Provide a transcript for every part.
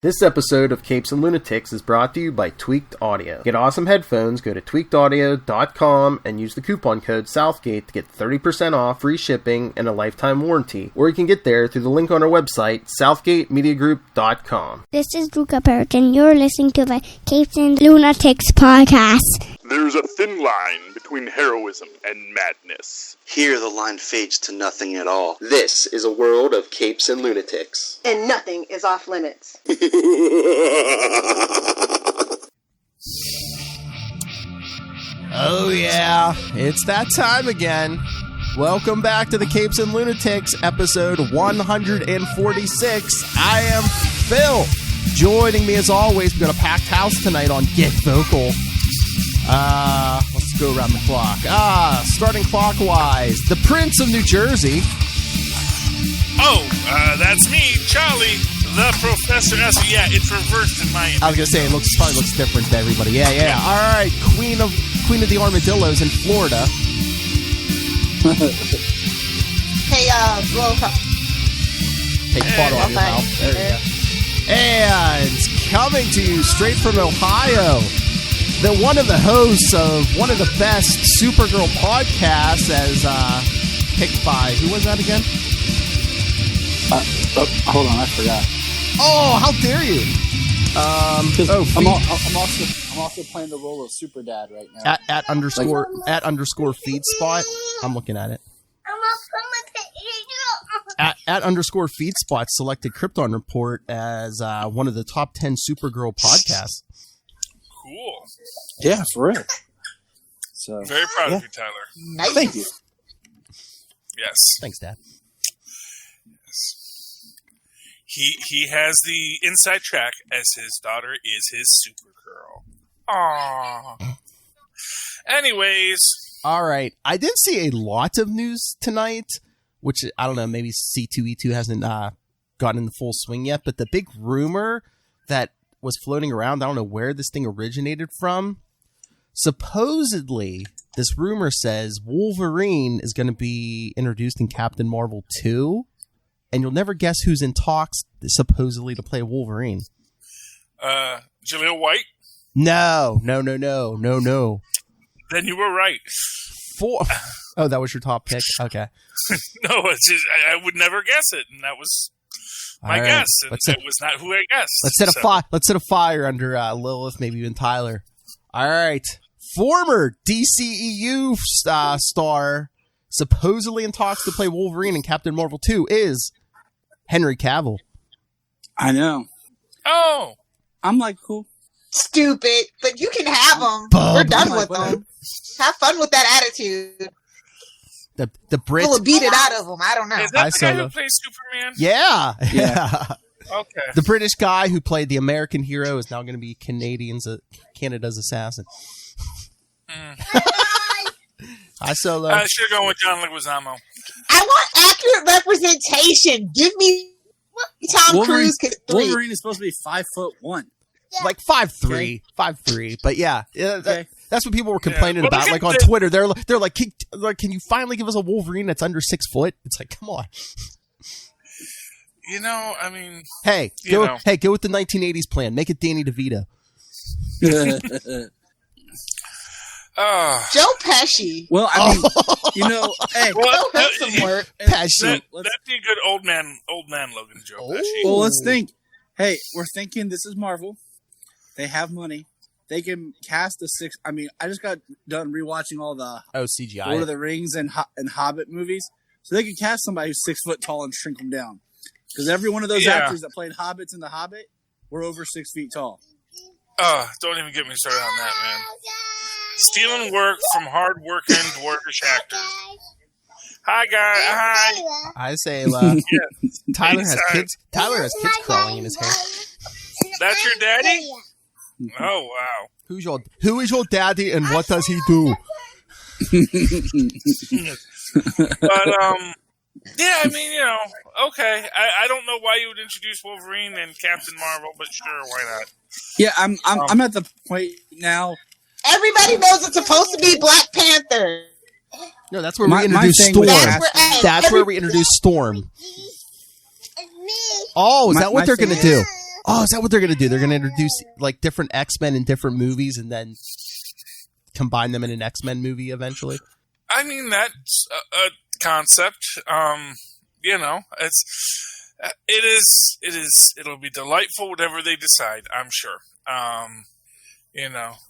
This episode of Capes and Lunatics is brought to you by Tweaked Audio. Get awesome headphones, go to tweakedaudio.com and use the coupon code Southgate to get 30% off, free shipping, and a lifetime warranty. Or you can get there through the link on our website, southgatemediagroup.com. This is Luca Perich, and you're listening to the Capes and Lunatics podcast. There's a thin line between heroism and madness. Here the line fades to nothing at all. This is a world of Capes and Lunatics. And nothing is off limits. Oh yeah, it's that time again. Welcome back to the Capes and Lunatics, episode 146. I am Phil. Joining me as always, we've got a packed house tonight on Get Vocal. Let's go around the clock. Starting clockwise, the Prince of New Jersey. Oh, that's me, Charlie, the Professor S. Yeah, it's reversed in my. I was gonna say it probably looks different to everybody. Yeah. All right, Queen of the Armadillos in Florida. Hey, blow up. Take the bottle out of your mouth. There you go. And coming to you straight from Ohio, one of the hosts of one of the best Supergirl podcasts, as picked by, who was that again? Hold on, I forgot. Oh, how dare you! I'm also playing the role of Super Dad right now. At underscore feed spot. I'm looking at it. At underscore feed spot selected Krypton Report as one of the top 10 Supergirl podcasts. Cool. Yeah, for real. So very proud of you, Tyler. Nice. Thank you. Yes. Thanks, Dad. Yes. He has the inside track as his daughter is his Supergirl. Aww. Anyways. All right. I did see a lot of news tonight, which I don't know, maybe C2E2 hasn't gotten in the full swing yet, but the big rumor that was floating around, I don't know where this thing originated from. Supposedly, this rumor says Wolverine is going to be introduced in Captain Marvel 2, and you'll never guess who's in talks supposedly to play Wolverine. Jaleel White? No. Then you were right. Oh, that was your top pick? Okay. No, it's just, I would never guess it, and that was my guess. And it was not who I guessed. Let's set a fire under Lilith, maybe even Tyler. All right. Former DCEU star, supposedly in talks to play Wolverine in Captain Marvel 2, is Henry Cavill. I know. Oh. I'm like, cool. Stupid, but you can have them. We're done with them. Have fun with that attitude. The Brit will beat it out of them. I don't know. Is that the guy who plays Superman? Yeah. Okay. The British guy who played the American hero is now going to be Canada's assassin. Hi, Solo. I should have gone with John Leguizamo. I want accurate representation. Give me Tom Cruise. Wolverine is supposed to be 5'1". Like 5'3", 5'3", but yeah, that's what people were complaining about. Well, like on Twitter, they're like, can you finally give us a Wolverine that's under 6 foot? It's like, come on. You know, I mean, go with the 1980s plan. Make it Danny DeVito. Joe Pesci. Well, I mean, hey, well, that's some work. Pesci. That'd be a good old man Logan Joe Pesci. Well, let's think. Hey, we're thinking this is Marvel. They have money. They can cast a six. I mean, I just got done rewatching all the CGI Lord of the Rings and Hobbit movies, so they could cast somebody who's 6 foot tall and shrink them down. Because every one of those actors that played hobbits in The Hobbit were over 6 feet tall. Don't even get me started on that, man. Stealing work from hard-working dwarvish actors. Hi, guys. Hi. I say, Tyler has kids. Tyler has kids crawling in his hair. That's your daddy? Oh, wow. Who is your daddy and what does he do? But, yeah, I mean, okay. I don't know why you would introduce Wolverine and Captain Marvel, but sure, why not? Yeah, I'm at the point now. Everybody knows it's supposed to be Black Panther. No, that's where we introduce Storm. That's where we introduce Storm. Oh, is that what they're going to do? Oh, is that what they're going to do? They're going to introduce like different X-Men in different movies and then combine them in an X-Men movie eventually? I mean, that's a concept. It'll be delightful, whatever they decide, I'm sure.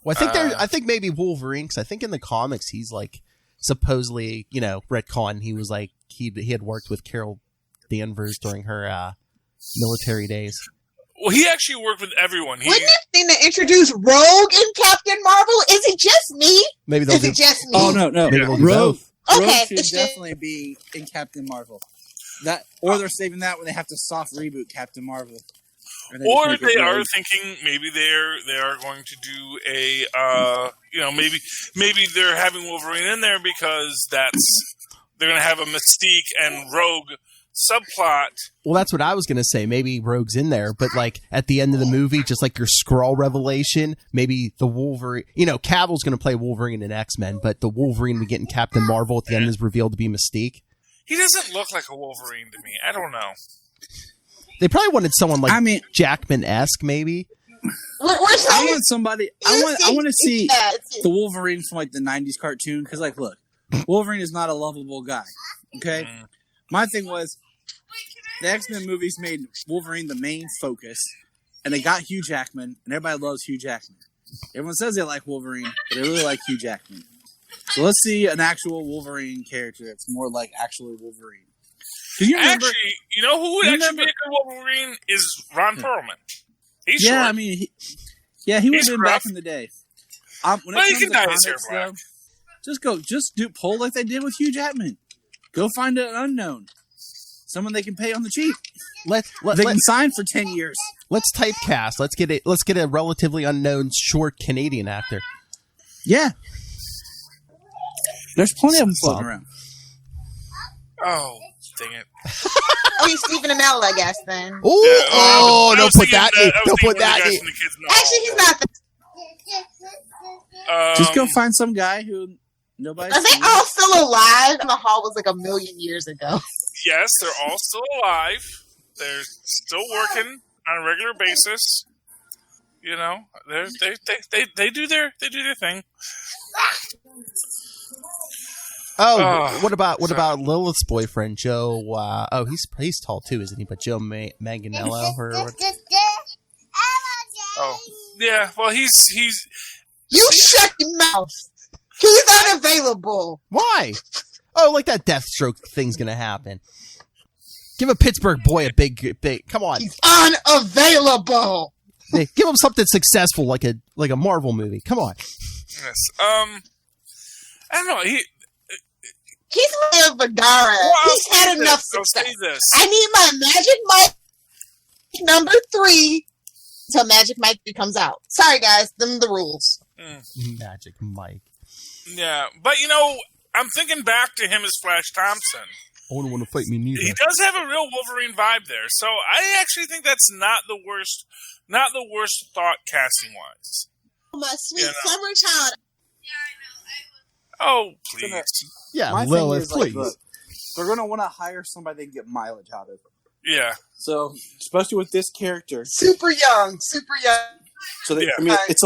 Well, I think maybe Wolverine, because I think in the comics he's like supposedly, retcon. He was like he had worked with Carol Danvers during her military days. Well, he actually worked with everyone. Wouldn't it seem to introduce Rogue in Captain Marvel? Is it just me? Maybe Is it just me? Oh no, Maybe they'll do Rogue. both. Okay, Rogue should it's definitely be in Captain Marvel. Or they're saving that when they have to soft reboot Captain Marvel. Or they are thinking maybe they are going to do a maybe they're having Wolverine in there because they're going to have a Mystique and Rogue subplot. Well, that's what I was going to say. Maybe Rogue's in there, but like at the end of the movie, just like your Skrull revelation, maybe the Wolverine, Cavill's going to play Wolverine in X-Men, but the Wolverine we get in Captain Marvel at the end is revealed to be Mystique. He doesn't look like a Wolverine to me. I don't know. They probably wanted someone like Jackman-esque, maybe. I want somebody. I want to see the Wolverine from like the '90s cartoon because, like, look, Wolverine is not a lovable guy. Okay, my thing was the X-Men movies made Wolverine the main focus, and they got Hugh Jackman, and everybody loves Hugh Jackman. Everyone says they like Wolverine, but they really like Hugh Jackman. So let's see an actual Wolverine character that's more like actually Wolverine. Actually, you know who would actually be a good Wolverine is Ron Perlman. He's short. I mean, he would have been back in the day. When but he it can comes dye to his hair black. Just do pull like they did with Hugh Jackman. Go find an unknown, someone they can pay on the cheap. They can sign for 10 years. Let's typecast. Let's get a relatively unknown short Canadian actor. Yeah, there's plenty of them floating around. Oh, dang it! He's Stephen Amell, I guess. Then. Don't put that in. Don't put that in. Actually, he's not. Just go find some guy who nobody. Are they all still alive? And the Hall was like 1 million years ago. Yes, they're all still alive. They're still working on a regular basis. They do their thing. What about Lilith's boyfriend, Joe? He's tall too, isn't he? But Joe Manganiello or yeah. Well, he's. You shut your mouth. He's unavailable. Why? Oh, like that Deathstroke thing's gonna happen. Give a Pittsburgh boy a big. Come on. He's unavailable. Hey, give him something successful, like a Marvel movie. Come on. Yes. I don't know. He's Leia Vergara. He's had enough success. I need my Magic Mike #3 until Magic Mike 3 comes out. Sorry, guys. Them are the rules. Magic Mike. Yeah, but I'm thinking back to him as Flash Thompson. I wouldn't want to fight me neither. He does have a real Wolverine vibe there, so I actually think that's not the worst thought casting wise. My sweet summer child. Oh, please. Yeah, my Lilith, thing is, please. Look, they're going to want to hire somebody they can get mileage out of. Yeah. So, especially with this character. Super young. So, yeah. I mean, it's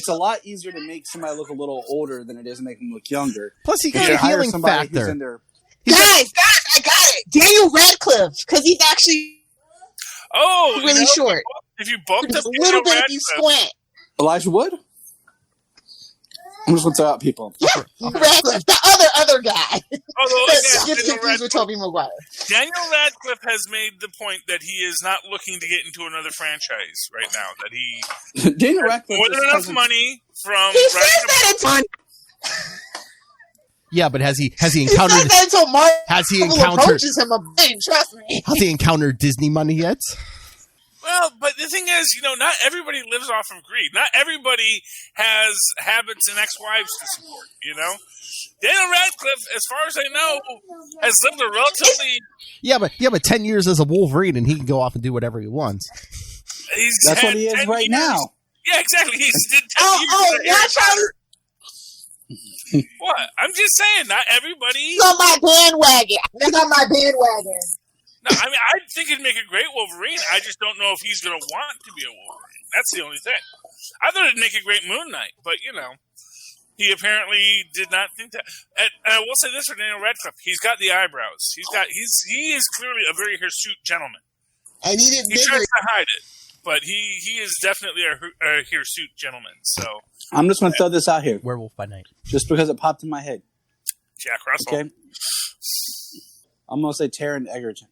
a lot easier to make somebody look a little older than it is to make them look younger. Plus, he got a healing factor. Guys, I got it. Daniel Radcliffe, because he's actually really short. If you bumped up a little bit, if you squint. Elijah Wood? I'm just going to throw out people. Yeah, Radcliffe, the other guy. Although, gets confused with Tobey Maguire. Daniel Radcliffe has made the point that he is not looking to get into another franchise right now. That he Daniel Radcliffe more than enough money from. He says that it's fun. Yeah, but has he encountered? He says that until Marvel approaches him a bit. Trust me. Has he encountered Disney money yet? Well, but the thing is, not everybody lives off of greed. Not everybody has habits and ex-wives to support, Daniel Radcliffe, as far as I know, has lived a relatively... Yeah, but 10 years as a Wolverine, and he can go off and do whatever he wants. That's what he is right years. now. Yeah, exactly. He's did 10 years. What? I'm just saying, not everybody... He's on my bandwagon. No, I mean, I think he'd make a great Wolverine. I just don't know if he's going to want to be a Wolverine. That's the only thing. I thought it'd make a great Moon Knight, but, he apparently did not think that. And I will say this for Daniel Radcliffe. He's got the eyebrows. He is clearly a very hirsute gentleman. I need it bigger. He tries to hide it, but he is definitely a hirsute gentleman. So I'm just going to throw this out here. Werewolf by Night. Just because it popped in my head. Jack Russell. Okay. I'm going to say Taron Egerton.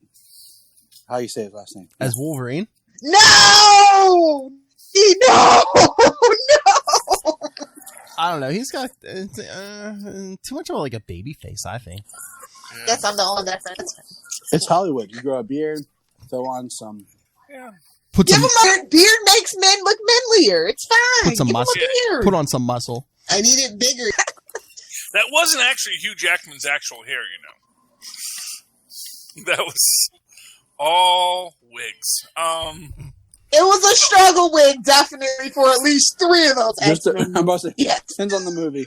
How you say his last name? As Wolverine? No! No! I don't know. He's got too much of like a baby face, I think. Guess I'm the only difference. It's Hollywood. You grow a beard, throw on some... Yeah. Give him a beard makes men look manlier. It's fine. Put some muscle. Put on some muscle. I need it bigger. That wasn't actually Hugh Jackman's actual hair, That was all wigs. It was a struggle wig, definitely, for at least 3 of those X-Men. I'm about to say, yes. Depends on the movie.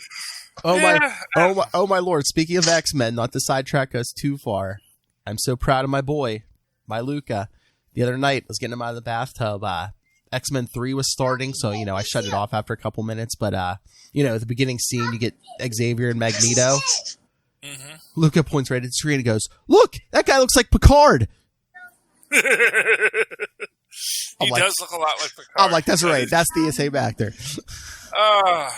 Oh my lord! Speaking of X-Men, not to sidetrack us too far, I'm so proud of my boy, my Luca. The other night, I was getting him out of the bathtub. X-Men 3 was starting, so I shut it off after a couple minutes. But the beginning scene, you get Xavier and Magneto. Mm-hmm. Luca points right at the screen and goes, "Look, that guy looks like Picard." He does look a lot like Picard. I'm like, that's right. That's the same actor. Yeah.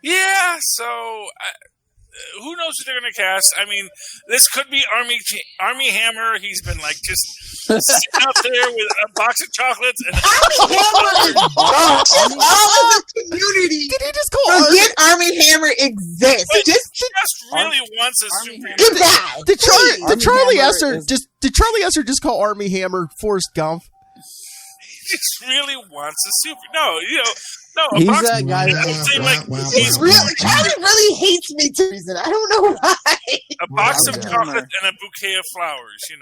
Yeah, so who knows who they're going to cast? I mean, this could be Armie Hammer. He's been just sitting out there with a box of chocolates. And Armie Hammer is all of the community. Did he just call forget Armie Hammer exists? Just really wants a superhero. Goodbye. Did Charlie Esser just call Armie Hammer Forrest Gump? He just really wants a super. No, he's that guy. Charlie really hates me to reason. I don't know why. A box of chocolate and a bouquet of flowers, and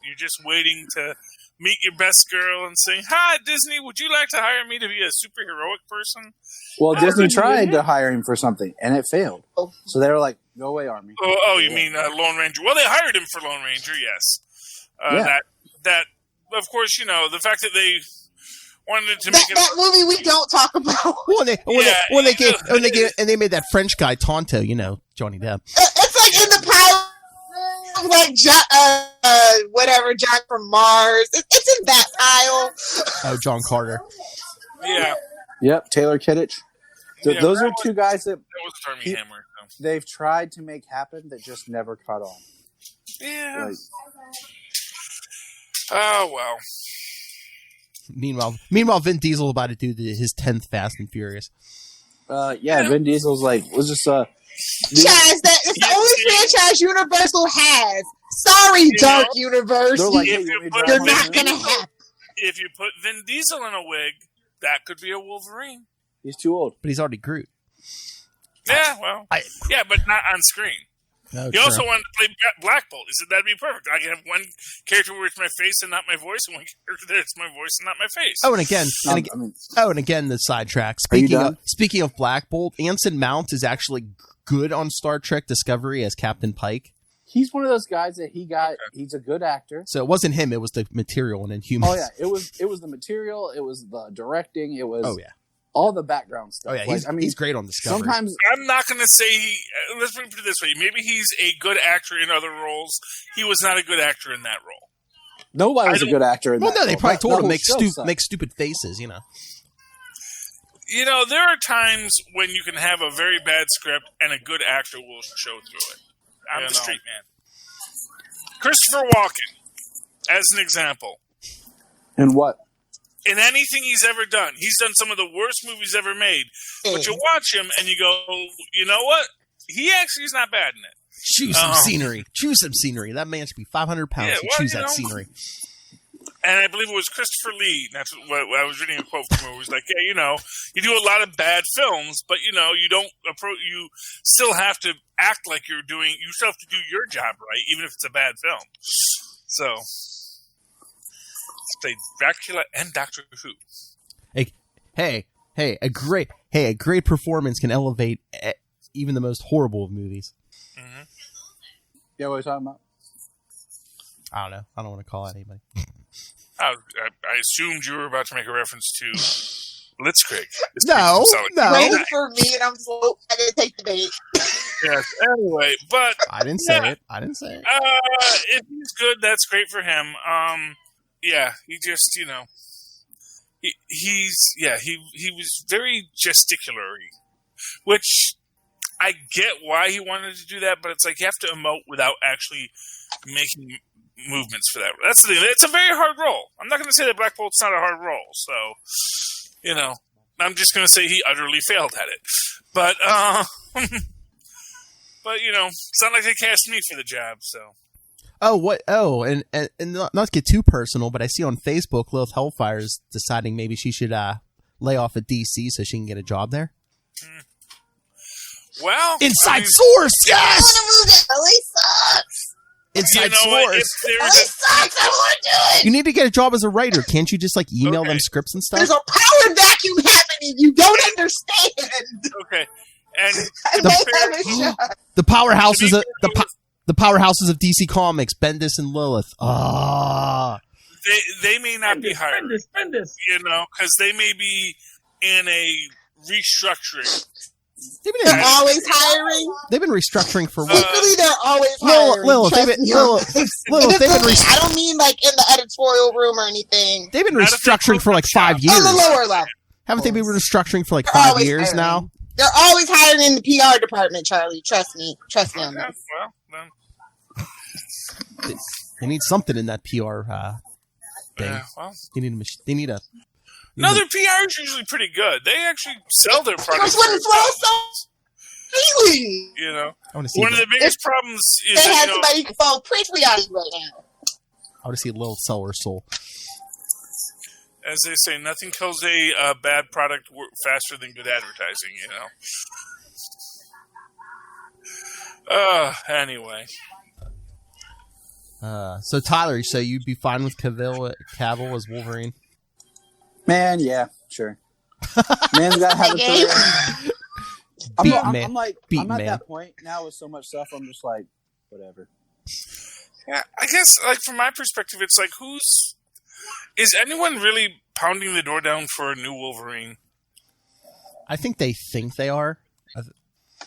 you're just waiting to meet your best girl and saying, "Hi, Disney, would you like to hire me to be a superheroic person?" Well, Disney tried to hire him for something, and it failed. So they were like, "Go away, Armie." Oh, you mean Lone Ranger? Well, they hired him for Lone Ranger, yes. That, of course, the fact that they wanted to make that movie we don't talk about. They made that French guy Tonto, Johnny Depp. It's like in the pile of whatever John from Mars. It's in that pile. Oh, John Carter. Yeah. Yep, Taylor Kittich. Those are two guys that was Armie Hammer. They've tried to make happen that just never caught on. Yeah. Oh well. Meanwhile, Vin Diesel about to do his 10th Fast and Furious. Vin Diesel's was just Chaz, it's the only franchise Universal has. Sorry, Dark Universe. You're not gonna happen. If you put Vin Diesel in a wig, that could be a Wolverine. He's too old, but he's already Groot. Yeah, but not on screen. Oh, he also wanted to play Black Bolt. He said that'd be perfect. I can have one character where it's my face and not my voice, and one character there it's my voice and not my face. Oh, and again, the sidetrack. Speaking of Black Bolt, Anson Mount is actually good on Star Trek Discovery as Captain Pike. He's one of those guys that he got. He's a good actor. So it wasn't him; it was the material and Inhumans. Oh yeah, it was the material. It was the directing. It was. Oh yeah. All the background stuff. Oh yeah, he's great on Discovery. Sometimes I'm not going to say. Let's put it this way: maybe he's a good actor in other roles. He was not a good actor in that role. Nobody was a good actor in that role. Well, no, they probably told him make stupid faces. There are times when you can have a very bad script and a good actor will show through it. I'm the straight man. Christopher Walken, as an example. And what? In anything he's ever done. He's done some of the worst movies ever made. But you watch him and you go, you know what? He actually is not bad in it. Choose some scenery. Choose some scenery. That man should be 500 pounds to choose that scenery. And I believe it was Christopher Lee. That's what I was reading a quote from him. It was like, you do a lot of bad films, but you don't approach. You still have to act like you're doing. You still have to do your job right, even if it's a bad film. So. Played Dracula and Doctor Who. A great performance can elevate even the most horrible of movies. Mm-hmm. Yeah, what are you talking about? I don't know. I don't want to call out anybody. I assumed you were about to make a reference to Blitzkrieg. No. Waiting for me, and I'm slow. I didn't take the bait. Yes. Anyway, but I didn't say it. If he's good, that's great for him. Yeah, he just, he was very gesticulatory, which I get why he wanted to do that, but it's like you have to emote without actually making movements for that. That's the thing. It's a very hard role. I'm not going to say that Black Bolt's not a hard role, so I'm just going to say he utterly failed at it. But but it's not like they cast me for the job, so. Oh, what? Oh, and not to get too personal, but I see on Facebook, Lilith Hellfire is deciding maybe she should lay off at DC so she can get a job there. Well, inside source, yes. LA sucks. Inside source. LA sucks. I want to do it. You need to get a job as a writer. Can't you just email them scripts and stuff? There's a power vacuum happening. You don't understand. Okay, and the powerhouses of the powerhouses of DC Comics, Bendis and Lilith. They may not be hiring. Bendis. Because they may be in a restructuring. They're always hiring. They've been restructuring for what? Secretly, they're always hiring. Lilith, they've been I don't mean like in the editorial room or anything. They've been restructuring for like 5 years. On the lower level. Haven't they been restructuring for like 5 years now? They're always hiring in the PR department, Charlie. Trust me on that. Well, then. They need something in that PR thing. They need a. No, their PR is usually pretty good. They actually sell their products. That's when it flows so freely. One of the biggest problems is they had somebody fall patriotic right now. I want to see a little sell her soul. As they say, nothing kills a bad product faster than good advertising. Anyway. So Tyler, so you'd be fine with Cavill as Wolverine? Man, yeah, sure. Man's got to have a career. I'm at that point now with so much stuff. I'm just like, whatever. Yeah, I guess, from my perspective, it's like, is anyone really pounding the door down for a new Wolverine? I think they are.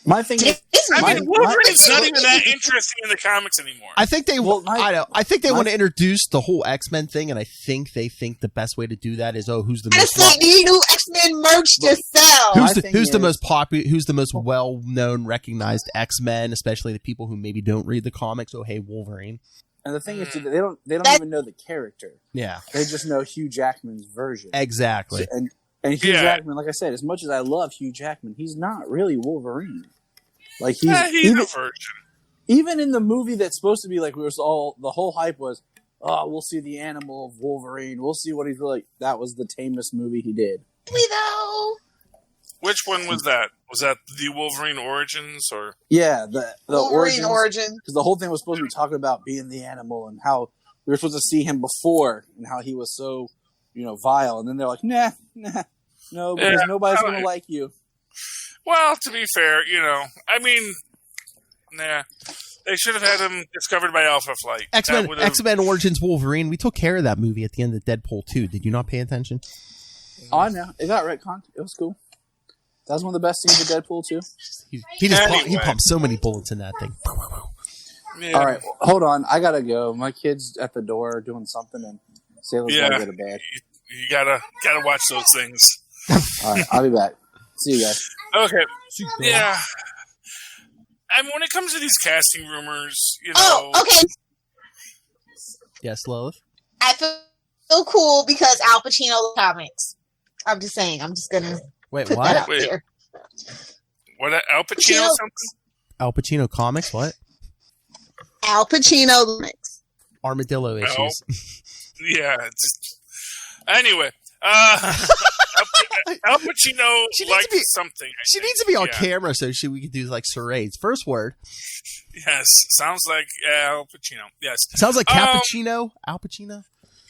My thing is, Wolverine's not even that interesting in the comics anymore. I think they I think they want to introduce the whole X-Men thing, and I think they think the best way to do that is who's the most new X-Men merch to sell. Who's the most popular? Who's the most well-known, recognized X-Men, especially the people who maybe don't read the comics? Oh, hey, Wolverine. And the thing is, they don't even know the character. Yeah, they just know Hugh Jackman's version. Exactly. And Hugh Jackman, like I said, as much as I love Hugh Jackman, he's not really Wolverine. Like he's a virgin. Even in the movie that's supposed to be like the whole hype was, we'll see the animal of Wolverine. We'll see what he's like. That was the tamest movie he did. Which one was that? Was that the Wolverine Origins or? Yeah, the Wolverine Origins. Because the whole thing was supposed to be talking about being the animal and how we were supposed to see him before and how he was so, vile. And then they're like, no, because nobody's going to like you. Well, to be fair, they should have had him discovered by Alpha Flight. X-Men Origins Wolverine. We took care of that movie at the end of Deadpool 2. Did you not pay attention? Oh, no. It got retconned. It was cool. That was one of the best scenes of Deadpool 2. He pumped so many bullets in that thing. Yeah. All right, hold on. I gotta go. My kid's at the door doing something, and Sailor's gotta go to bed. You gotta watch those things. All right, I'll be back. See you guys. Okay. Yeah. And when it comes to these casting rumors, okay. Yes, Lilith? I feel so cool because Al Pacino comics. I'm just saying. I'm just gonna wait. Put What? that out there. What? Al Pacino something? Al Pacino comics? What? Al Pacino comics. Armadillo issues. Yeah. Anyway. Al Pacino likes something. She needs to be on camera so we could do like charades. First word. Yes, sounds like Al Pacino. Yes, sounds like Cappuccino. Al Pacino.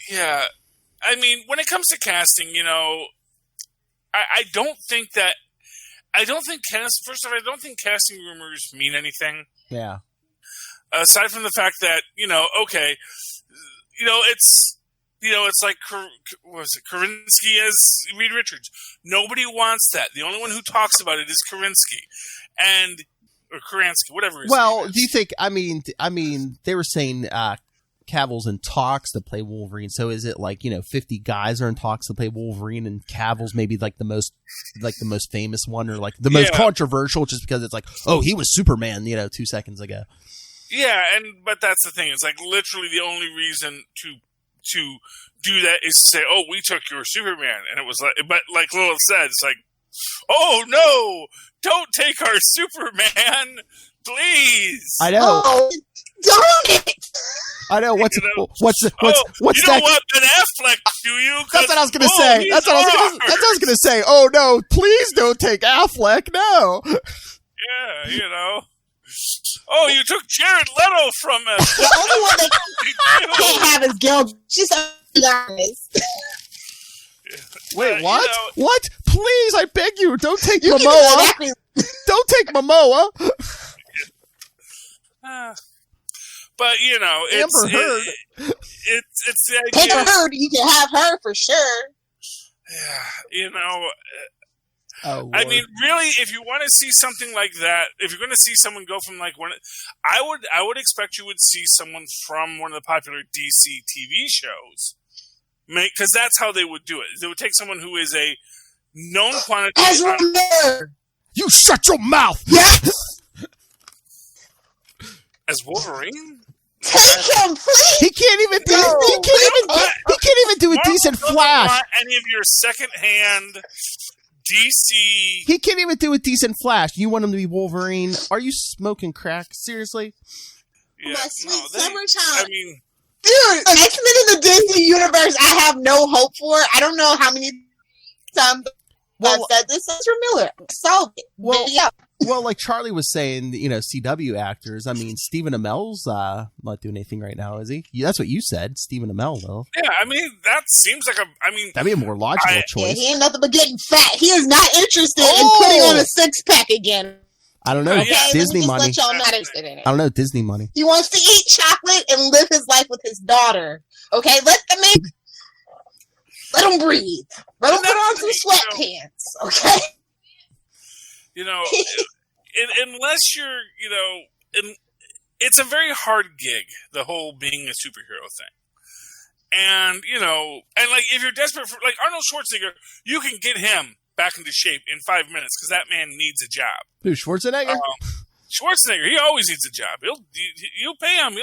Yeah, I mean, when it comes to casting, I don't think casting rumors mean anything. Yeah. aside from the fact that, okay, it's like, Karinsky as Reed Richards. Nobody wants that. The only one who talks about it is Karinsky. Or Karansky, whatever his name is. Do you think, I mean, they were saying Cavill's in talks to play Wolverine, so is it like, 50 guys are in talks to play Wolverine, and Cavill's maybe like the most famous one, or like the most controversial, just because it's like, oh, he was Superman, 2 seconds ago. Yeah, but that's the thing. It's like literally the only reason to do that is to say, oh, we took your Superman. And it was like, but like Lilith said, it's like, oh no, don't take our Superman, please. I know. Oh, don't. I know. What's you that? Don't want Ben Affleck, do you? That's what I was going to say. That's what I was going to say. Oh no, please don't take Affleck. No. Yeah, Oh, you took Jared Leto from us. The only one that can't have is Gil. She's so nice. Wait, what? What? Please, I beg you, don't take Momoa. Don't take Momoa. But it's Amber Heard. It's the idea. Take her. You can have her for sure. Yeah, Oh, I mean, really, if you want to see something like that, if you're going to see someone go from like I would expect you would see someone from one of the popular DC TV shows, because that's how they would do it. They would take someone who is a known quantity. Ezra Miller. You shut your mouth. Yes. As Wolverine. Take him, please. He can't even do. He can't even do a decent Flash. Want any of your secondhand DC. He can't even do a decent Flash. You want him to be Wolverine? Are you smoking crack? Seriously? Yeah, my sweet summertime. I mean, dude, X-Men in the Disney universe, I have no hope for. I don't know how many times I've said this. Ezra Miller, solve it. Well, like Charlie was saying, CW actors. I mean, Stephen Amell's not doing anything right now, is he? That's what you said, Stephen Amell, though. Yeah, I mean, that seems like that'd be a more logical choice. Yeah, he ain't nothing but getting fat. He is not interested in putting on a 6-pack again. I don't know. Okay, Disney money. Let y'all not interested in it. I don't know. Disney money. He wants to eat chocolate and live his life with his daughter. Okay, let him breathe. Let him put on some sweatpants. Okay. Unless you're, it's a very hard gig, the whole being a superhero thing. And, and like if you're desperate for, like Arnold Schwarzenegger, you can get him back into shape in 5 minutes because that man needs a job. Who, Schwarzenegger? Schwarzenegger, he always needs a job. You'll pay him.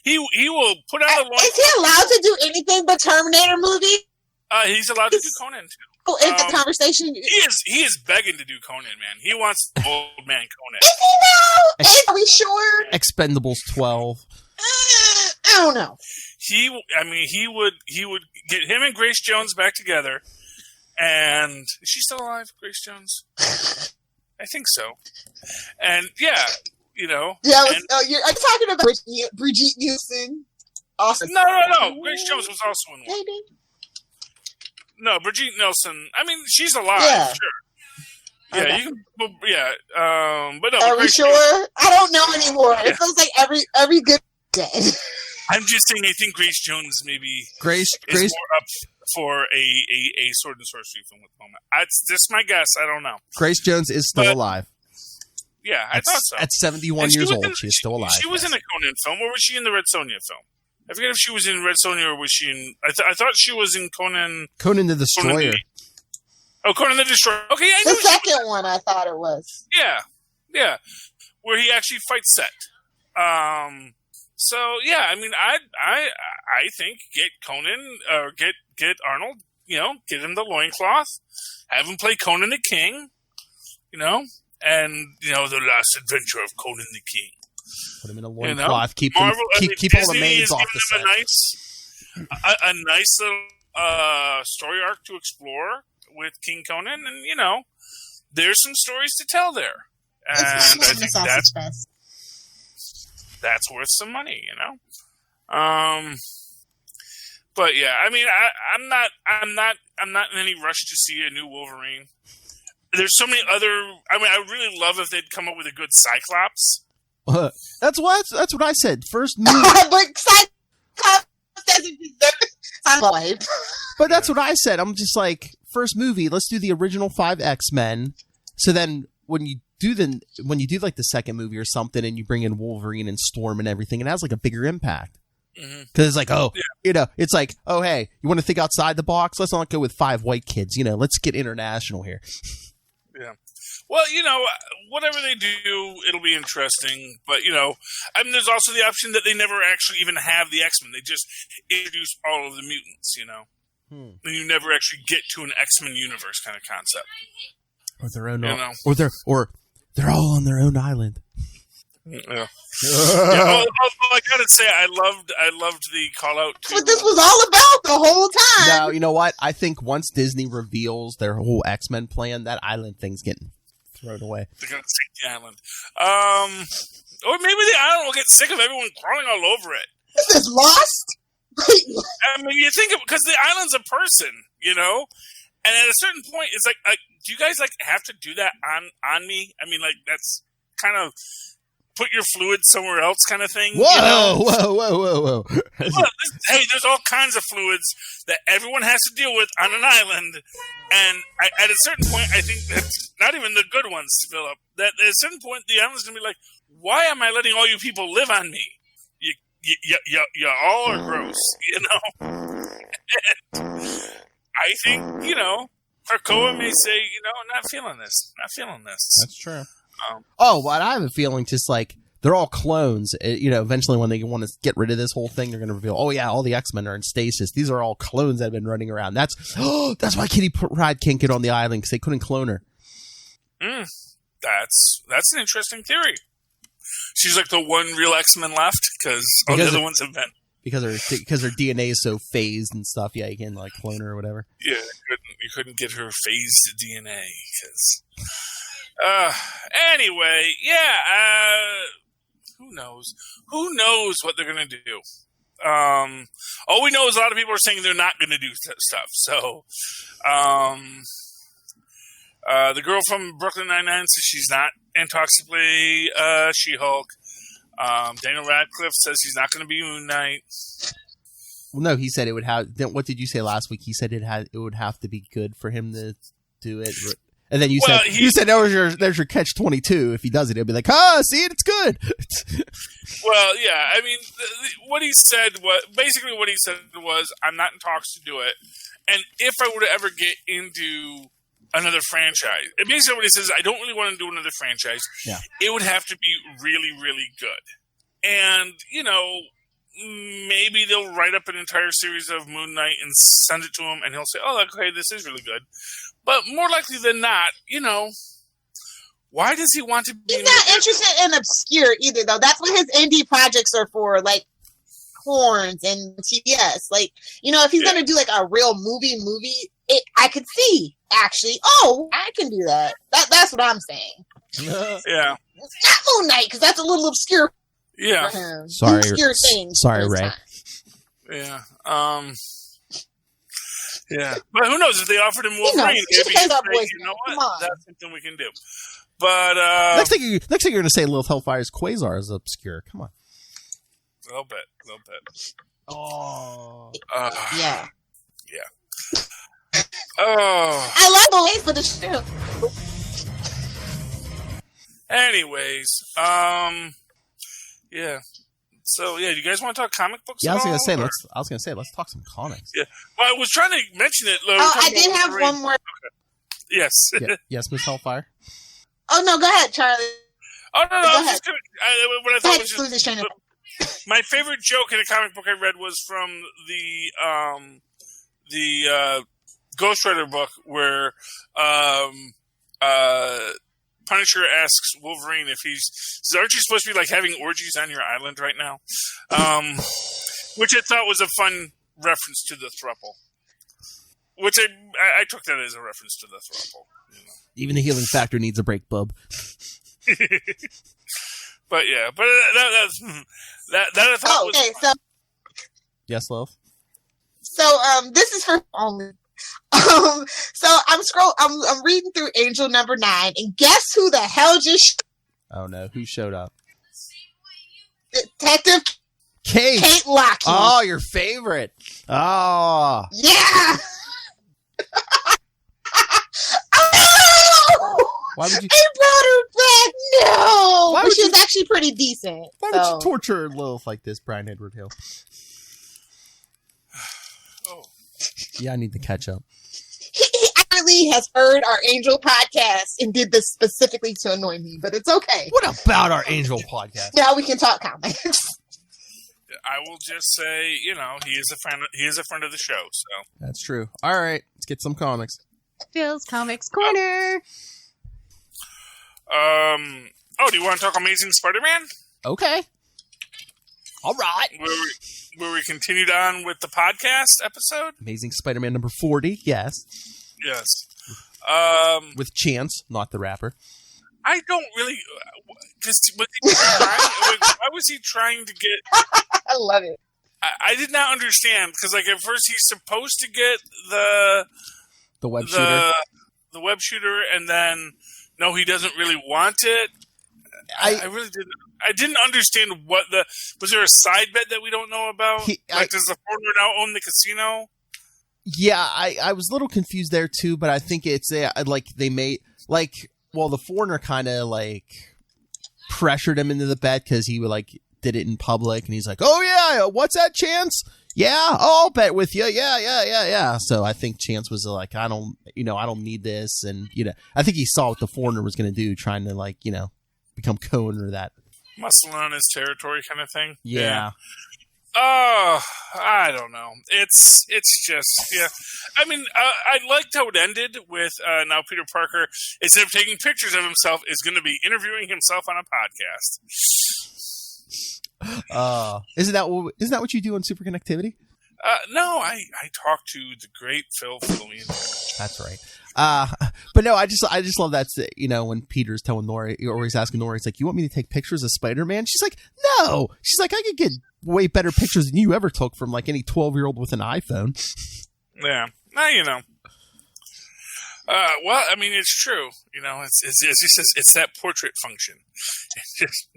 He will put out a long. Is he allowed to do anything but Terminator movie? He's allowed to do Conan too. Is the conversation? He is begging to do Conan, man. He wants old man Conan. Is he now? Are we sure? Expendables 12. I don't know. He would get him and Grace Jones back together. And is she still alive, Grace Jones? I think so. And yeah. Yeah, you're talking about Brigitte Nielsen. Awesome. No. Grace Jones was also in one. Maybe. No, Brigitte Nielsen. I mean, she's alive, sure. Yeah, you can. But no. Are we sure? I don't know anymore. Yeah. It feels like every good day. I'm just saying. I think Grace Jones maybe Grace more up for a sword and sorcery film at the moment. It's just my guess. I don't know. Grace Jones is still alive. Yeah, I thought so. At 71 years old, she's still alive. She was in a Conan film, or was she in the Red Sonja film? I forget if she was in Red Sonja or was she in... I thought she was in Conan... Conan the Destroyer. Conan the Destroyer. Okay, I know the second one, I thought it was. Yeah. Where he actually fights Set. So, yeah, I mean, I think get Conan, or get Arnold, get him the loincloth, have him play Conan the King, and, the last adventure of Conan the King. Put him in a loincloth. Keep all the maids off the set. A nice little story arc to explore with King Conan, and there's some stories to tell there, and I think that's worth some money, But yeah, I mean, I'm not in any rush to see a new Wolverine. There's so many other. I mean, I really love if they'd come up with a good Cyclops. That's what I said. First movie. But Cyclops doesn't deserve it. But that's what I said. I'm just like, first movie, let's do the original 5 X-Men. So then when you do like the second movie or something and you bring in Wolverine and Storm and everything, it has like a bigger impact. Because it's like, it's like, oh, hey, you want to think outside the box? Let's not go with 5 white kids. Let's get international here. Yeah. Well, whatever they do, it'll be interesting. But, I mean, there's also the option that they never actually even have the X-Men. They just introduce all of the mutants, And you never actually get to an X-Men universe kind of concept. Or their own, or they're all on their own island. Yeah. Although I gotta say, I loved the call out. That's what this was all about the whole time. Now, you know what? I think once Disney reveals their whole X-Men plan, that island thing's getting thrown away. They're gonna sink the island. Or maybe the island will get sick of everyone crawling all over it. This is Lost. I mean, you think because the island's a person, and at a certain point, it's like, do you guys have to do that on me? I mean, that's kind of put your fluids somewhere else kind of thing. Whoa. Hey, there's all kinds of fluids that everyone has to deal with on an island. And at a certain point, I think that's not even the good ones, Philip. That at a certain point, the island's going to be like, why am I letting all you people live on me? You all are gross, And I think, Krakoa may say, not feeling this. That's true. But I have a feeling just like they're all clones. Eventually when they want to get rid of this whole thing, they're going to reveal, oh yeah, all the X-Men are in stasis. These are all clones that have been running around. That's why Kitty Pryde can't get on the island, because they couldn't clone her. That's an interesting theory. She's like the one real X-Men left, because all the other ones have been. Because her DNA is so phased and stuff. Yeah, you can clone her or whatever. Yeah, you couldn't get her phased DNA because. Anyway, yeah. Who knows? Who knows what they're gonna do? All we know is a lot of people are saying they're not gonna do stuff. So, the girl from Brooklyn Nine-Nine says she's not intoxically She-Hulk. Daniel Radcliffe says he's not going to be Moon Knight. Well, no, he said it would have. What did you say last week? He said it would have to be good for him to do it. And then you said there's your catch-22. If he does it, he'll be like, see it, it's good. Well, yeah, I mean, what he said was, I'm not in talks to do it, and if I were to ever get into another franchise, and basically what he says, I don't really want to do another franchise. Yeah. It would have to be really, really good, and maybe they'll write up an entire series of Moon Knight and send it to him, and he'll say, "Oh, okay, this is really good." But more likely than not, why does he want to be? He's not interested in obscure either, though. That's what his indie projects are for, like Horns and TBS. If he's going to do a real movie, I could see actually. Oh, I can do that. That's what I'm saying. Yeah, it's not Moon Knight because that's a little obscure. Yeah, sorry, obscure things. Sorry, Ray. Yeah. Yeah, but who knows if they offered him Wolverine? Maybe you know what? That's something we can do. But next thing you're going to say, Lilith Hellfire's Quasar is obscure. Come on. A little bit. Oh. Yeah. Oh. I love the ways, but it's true. Anyways, yeah. So yeah, you guys want to talk comic books? Yeah, I was gonna say let's talk some comics. Yeah. Well, I was trying to mention it. I did have one more. Okay. Yes. Yes, Miss Hellfire. Oh no, go ahead, Charlie. Oh no, I was just gonna. What I thought was just my favorite joke in a comic book I read was from the Ghost Rider book where Punisher asks Wolverine if says, aren't you supposed to be having orgies on your island right now? Which I thought was a fun reference to the throuple. Which I took that as a reference to the throuple. Even the healing factor needs a break, bub. But yeah, but that I thought was. Okay, so. Yes, love. So this is for only. So I'm reading through Angel number 9, and guess who the hell just? Oh no, who showed up? Detective Kate Lockheed. Oh, your favorite. Oh. Yeah. Why would you? They brought her back. No, but she was actually pretty decent. Why would you torture Lilith like this, Brian Edward Hill? Oh, yeah, I need to catch up. He actually has heard our Angel podcast and did this specifically to annoy me, but it's okay. What about our Angel podcast? Now we can talk comics. I will just say, he is a friend. He is a friend of the show. So that's true. All right, let's get some comics. Phil's Comics Corner. Do you want to talk Amazing Spider-Man? Okay. All right. Where we continued on with the podcast episode? Amazing Spider-Man number 40, yes. Yes. With Chance, not the rapper. I don't really... why was he trying to get... I love it. I did not understand, because at first he's supposed to get the web shooter. The web shooter, and then... No, he doesn't really want it. I really didn't. I didn't understand was there a side bet that we don't know about? Does the foreigner now own the casino? Yeah, I was a little confused there too, but I think it's they made the foreigner kind of pressured him into the bet because he did it in public, and he's like, "Oh yeah, what's that, Chance? Yeah, I'll bet with you. Yeah. So I think Chance was like, I don't need this. And, I think he saw what the foreigner was going to do, trying to become co-owner of that. Muscle on his territory kind of thing. Yeah. Oh, I don't know. It's just, yeah. I mean, I liked how it ended with, now Peter Parker, instead of taking pictures of himself, is going to be interviewing himself on a podcast. Isn't that what you do on Super Connectivity? No, I talk to the great Phil Fillion. That's right. But no, I just love that. When Peter's telling Nora, or he's asking Nora, he's like, "You want me to take pictures of Spider-Man?" She's like, "No." She's like, "I could get way better pictures than you ever took from any 12-year-old with an iPhone." Yeah, well, I mean, it's true. It's that portrait function. It just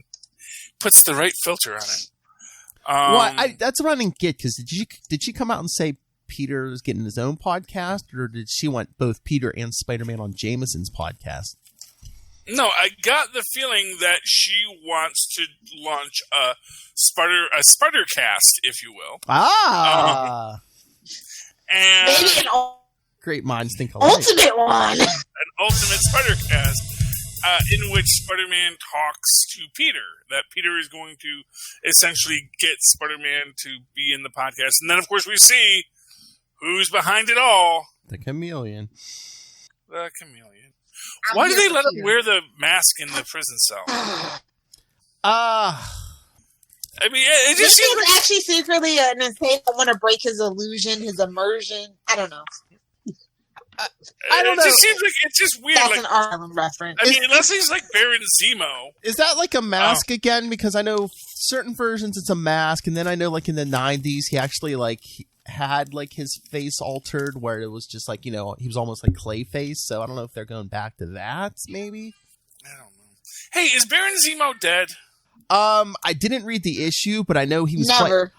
puts the right filter on it. That's what I didn't get, because did she come out and say Peter's getting his own podcast, or did she want both Peter and Spider-Man on Jameson's podcast? No, I got the feeling that she wants to launch a Spider-Cast, if you will. And maybe great minds think alike. Ultimate one. An ultimate Spider-Cast. In which Spider-Man talks to Peter. That Peter is going to essentially get Spider-Man to be in the podcast. And then, of course, we see who's behind it all. The Chameleon. The Chameleon. Why do they let him wear the mask in the prison cell? I mean, it just seems like actually secretly an insane. I want to break his illusion, his immersion. I don't know. I don't know. It just seems like it's just weird. That's an Arlen reference. I mean, unless he's like Baron Zemo. Is that a mask again? Because I know certain versions it's a mask, and then I know in the 90s he actually had his face altered where it was just he was almost like Clayface. So I don't know if they're going back to that. Maybe. I don't know. Hey, is Baron Zemo dead? I didn't read the issue, but I know he was.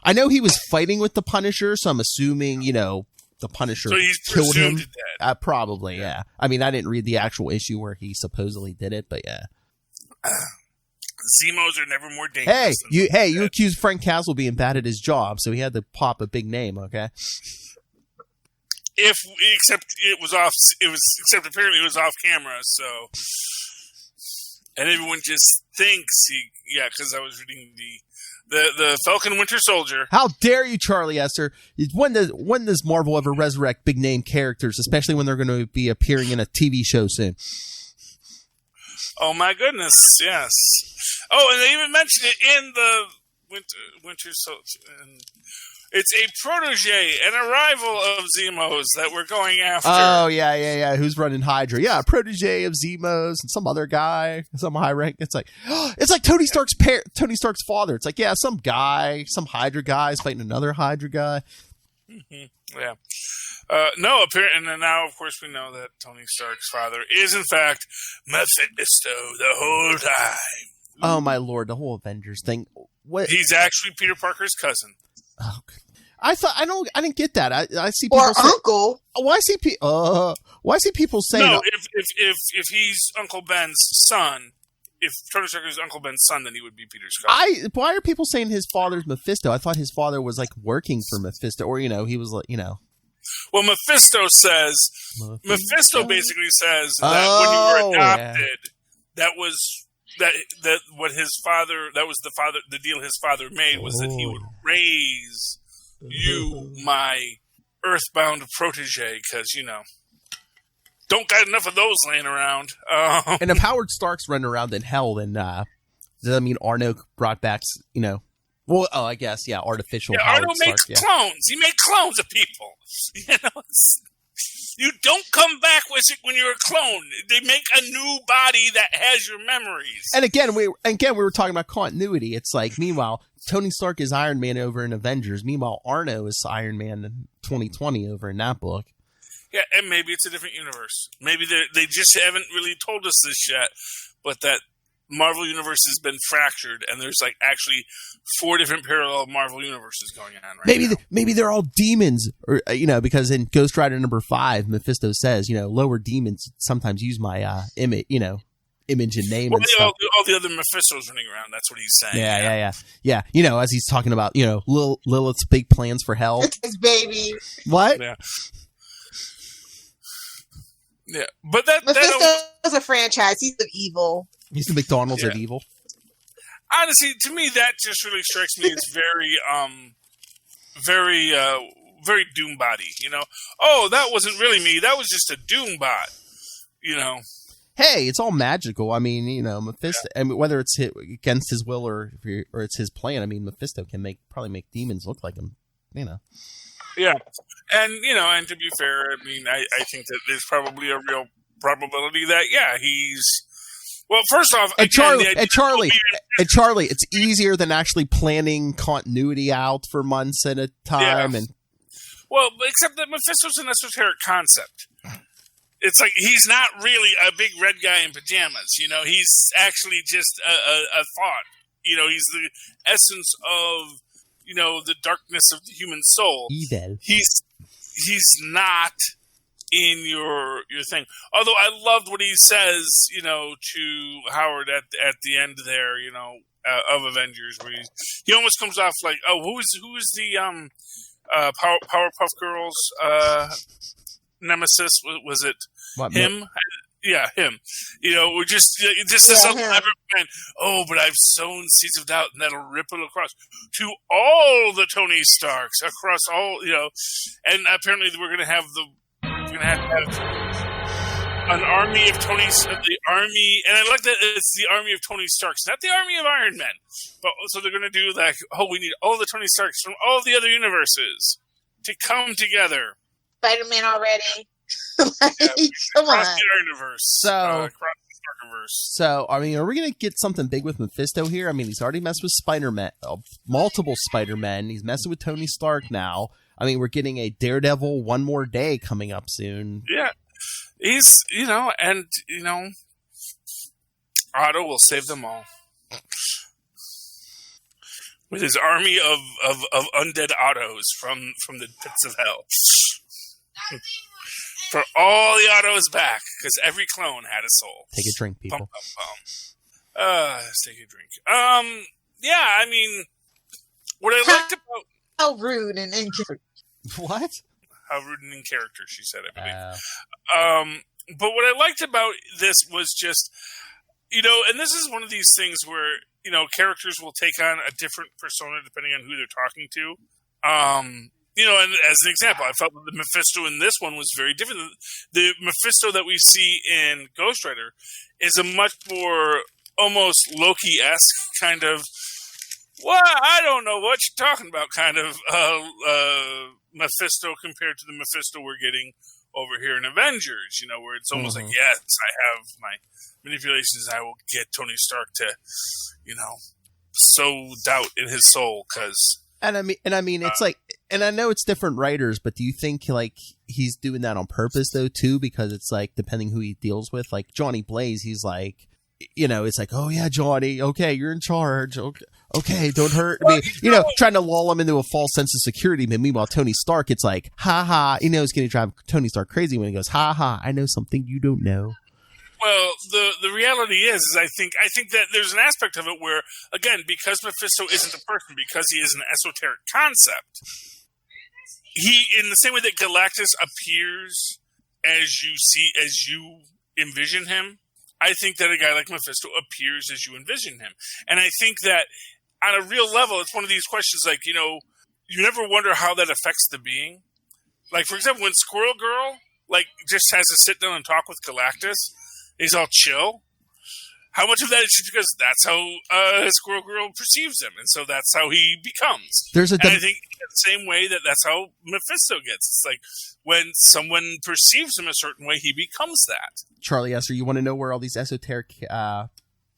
I know he was fighting with the Punisher, so I'm assuming the Punisher killed him. Dead. Probably, yeah. I mean, I didn't read the actual issue where he supposedly did it, but yeah. Zemos are never more dangerous. You accused Frank Castle being bad at his job, so he had to pop a big name, okay? Except apparently it was off camera, so, and everyone just thinks because I was reading the Falcon Winter Soldier. How dare you, Charlie Esther? When does Marvel ever resurrect big name characters, especially when they're going to be appearing in a TV show soon? Oh my goodness, yes. Oh, and they even mentioned it in the Winter Soldier. It's a protege, an arrival of Zemos that we're going after. Oh, yeah. Who's running Hydra? Yeah, a protege of Zemos and some other guy, some high rank. It's like Tony Stark's father. It's like, yeah, some guy, some Hydra guy is fighting another Hydra guy. Mm-hmm. Yeah. No, apparently, and now, of course, we know that Tony Stark's father is, in fact, Mephisto the whole time. Oh, my lord, the whole Avengers thing. What? He's actually Peter Parker's cousin. Oh, I didn't get that. I see people or uncle. Why see people say no? If he's Uncle Ben's son, if Tony Stark is Uncle Ben's son, then he would be Peter's cousin. Why are people saying his father's Mephisto? I thought his father was like working for Mephisto, or he was like Well, Mephisto basically says that when you were adopted, that was what his father. That was the deal his father made was that he would raise you, my earthbound protege, because don't got enough of those laying around. And if Howard Stark's running around in hell, then does that mean Arno brought back? Well, I guess artificial. Yeah, Arno makes clones. He made clones of people. You don't come back with it when you're a clone. They make a new body that has your memories. And again, we were talking about continuity. It's like, meanwhile, Tony Stark is Iron Man over in Avengers. Meanwhile, Arno is Iron Man in 2020 over in that book. Yeah, and maybe it's a different universe. Maybe they just haven't really told us this yet, but that Marvel Universe has been fractured, and there's like actually 4 different parallel Marvel universes going on right now. Maybe they're all demons, or because in Ghost Rider number 5, Mephisto says, lower demons sometimes use my image, image and name. Well, and stuff. all the other Mephistos running around. That's what he's saying. Yeah. As he's talking about, Lilith's big plans for hell. It's his baby. What? Yeah, but Mephisto's a franchise. He's the evil. He's the McDonald's of evil. Honestly, to me, that just really strikes me as very Doom body. Oh, that wasn't really me. That was just a Doom bot. Hey, it's all magical. I mean, Mephisto. I mean, whether it's against his will or it's his plan. I mean, Mephisto can probably make demons look like him. Yeah, and and to be fair, I mean, I think that there's probably a real probability that he's. Well, first off, Charlie, it's easier than actually planning continuity out for months at a time. Yeah. Well, except that Mephisto's an esoteric concept. It's like he's not really a big red guy in pajamas. He's actually just a thought. He's the essence of the darkness of the human soul. Evil. He's not in your thing. Although I loved what he says, to Howard at the end there, of Avengers, where he almost comes off like, oh, who is the Powerpuff Girls nemesis? Was it him? Yeah, him. We're just this a clever plan. Oh, but I've sown seeds of doubt, and that'll ripple across to all the Tony Starks across all. And apparently we're going to have an army of the army, and I like that it's the army of Tony Starks, not the army of Iron Men. But so they're going to do like, we need all the Tony Starks from all the other universes to come together. Spider-Man already. Come on. The universe. So, I mean, are we going to get something big with Mephisto here? I mean, he's already messed with Spider-Man, multiple Spider-Men. He's messing with Tony Stark now. I mean, we're getting a Daredevil One More Day coming up soon. Yeah. He's, Otto will save them all. With his army of undead Ottos from the pits of hell. For all the Ottos back, because every clone had a soul. Take a drink, people. Bum, bum, bum. Let's take a drink. Yeah, I mean, what I liked about... How rude and in character. What? How rude and in character, she said, I believe. But what I liked about this was just, and this is one of these things where, characters will take on a different persona depending on who they're talking to. And as an example, I felt that the Mephisto in this one was very different. The Mephisto that we see in Ghost Rider is a much more almost Loki-esque kind of, well, I don't know what you're talking about kind of Mephisto compared to the Mephisto we're getting over here in Avengers, where it's almost like, yes, I have my manipulations. I will get Tony Stark to, sow doubt in his soul because... And I mean, it's like, and I know it's different writers, but do you think like he's doing that on purpose though too? Because it's like depending who he deals with, like Johnny Blaze, he's like, it's like, oh yeah, Johnny, okay, you're in charge, okay, don't hurt me. Trying to lull him into a false sense of security. But meanwhile, Tony Stark, it's like, ha ha. It's going to drive Tony Stark crazy when he goes, ha ha, I know something you don't know. Well, the reality is I think that there's an aspect of it where, again, because Mephisto isn't a person, because he is an esoteric concept, he, in the same way that Galactus appears as you envision him, I think that a guy like Mephisto appears as you envision him. And I think that on a real level, it's one of these questions like, you never wonder how that affects the being. Like, for example, when Squirrel Girl, just has to sit down and talk with Galactus, he's all chill. How much of that is just because that's how Squirrel Girl perceives him, and so that's how he becomes. And I think the same way that's how Mephisto gets. It's like when someone perceives him a certain way, he becomes that. Charlie Esther, you want to know where all these esoteric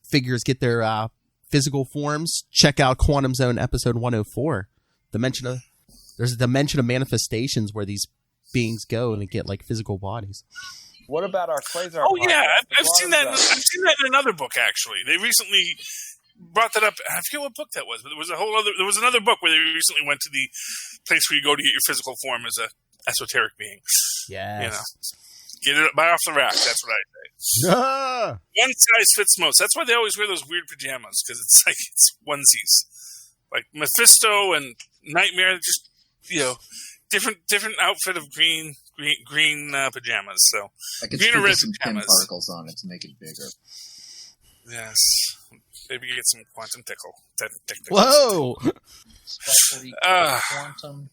figures get their physical forms? Check out Quantum Zone episode 104. There's a dimension of manifestations where these beings go and they get physical bodies. What about our Quasar? Oh yeah, I've seen that. I've seen that in another book. Actually, they recently brought that up. I forget what book that was, but there was another book where they recently went to the place where you go to get your physical form as a esoteric being. Yes. Get it by off the rack. That's what I say. One size fits most. That's why they always wear those weird pajamas, because it's onesies. Like Mephisto and Nightmare, just different outfit of green pajamas. So I could green or red some pajamas. particles on it to make it bigger. Yes, maybe get some quantum tickle. Whoa! Specialty quantum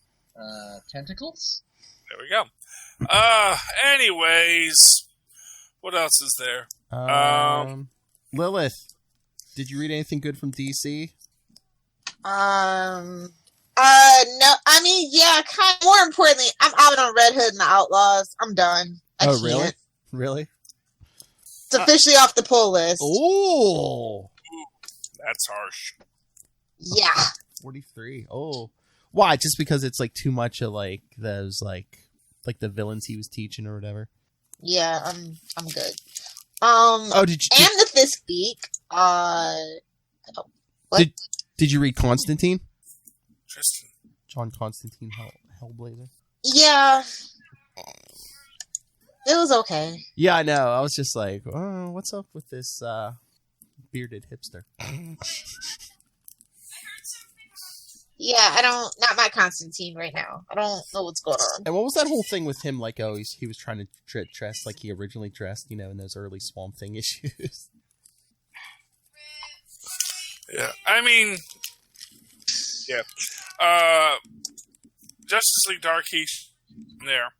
tentacles. There we go. Anyways, what else is there? Lilith, did you read anything good from DC? No, I mean, yeah, kind of. More importantly, I'm out on Red Hood and the Outlaws. I'm done. I can't. Really? It's officially off the pull list. Oh, that's harsh. Yeah. 43. Oh, why? Just because it's too much of those the villains he was teaching or whatever. Yeah, I'm good. Amethyst speak. What? Did you read Constantine? Tristan. John Constantine Hellblazer? Yeah. It was okay. Yeah, I know. I was just like, oh, what's up with this bearded hipster? Yeah, not my Constantine right now. I don't know what's going on. And what was that whole thing with him? He was trying to dress like he originally dressed, in those early Swamp Thing issues. Yeah, I mean, yeah. Justice League Dark Heat there.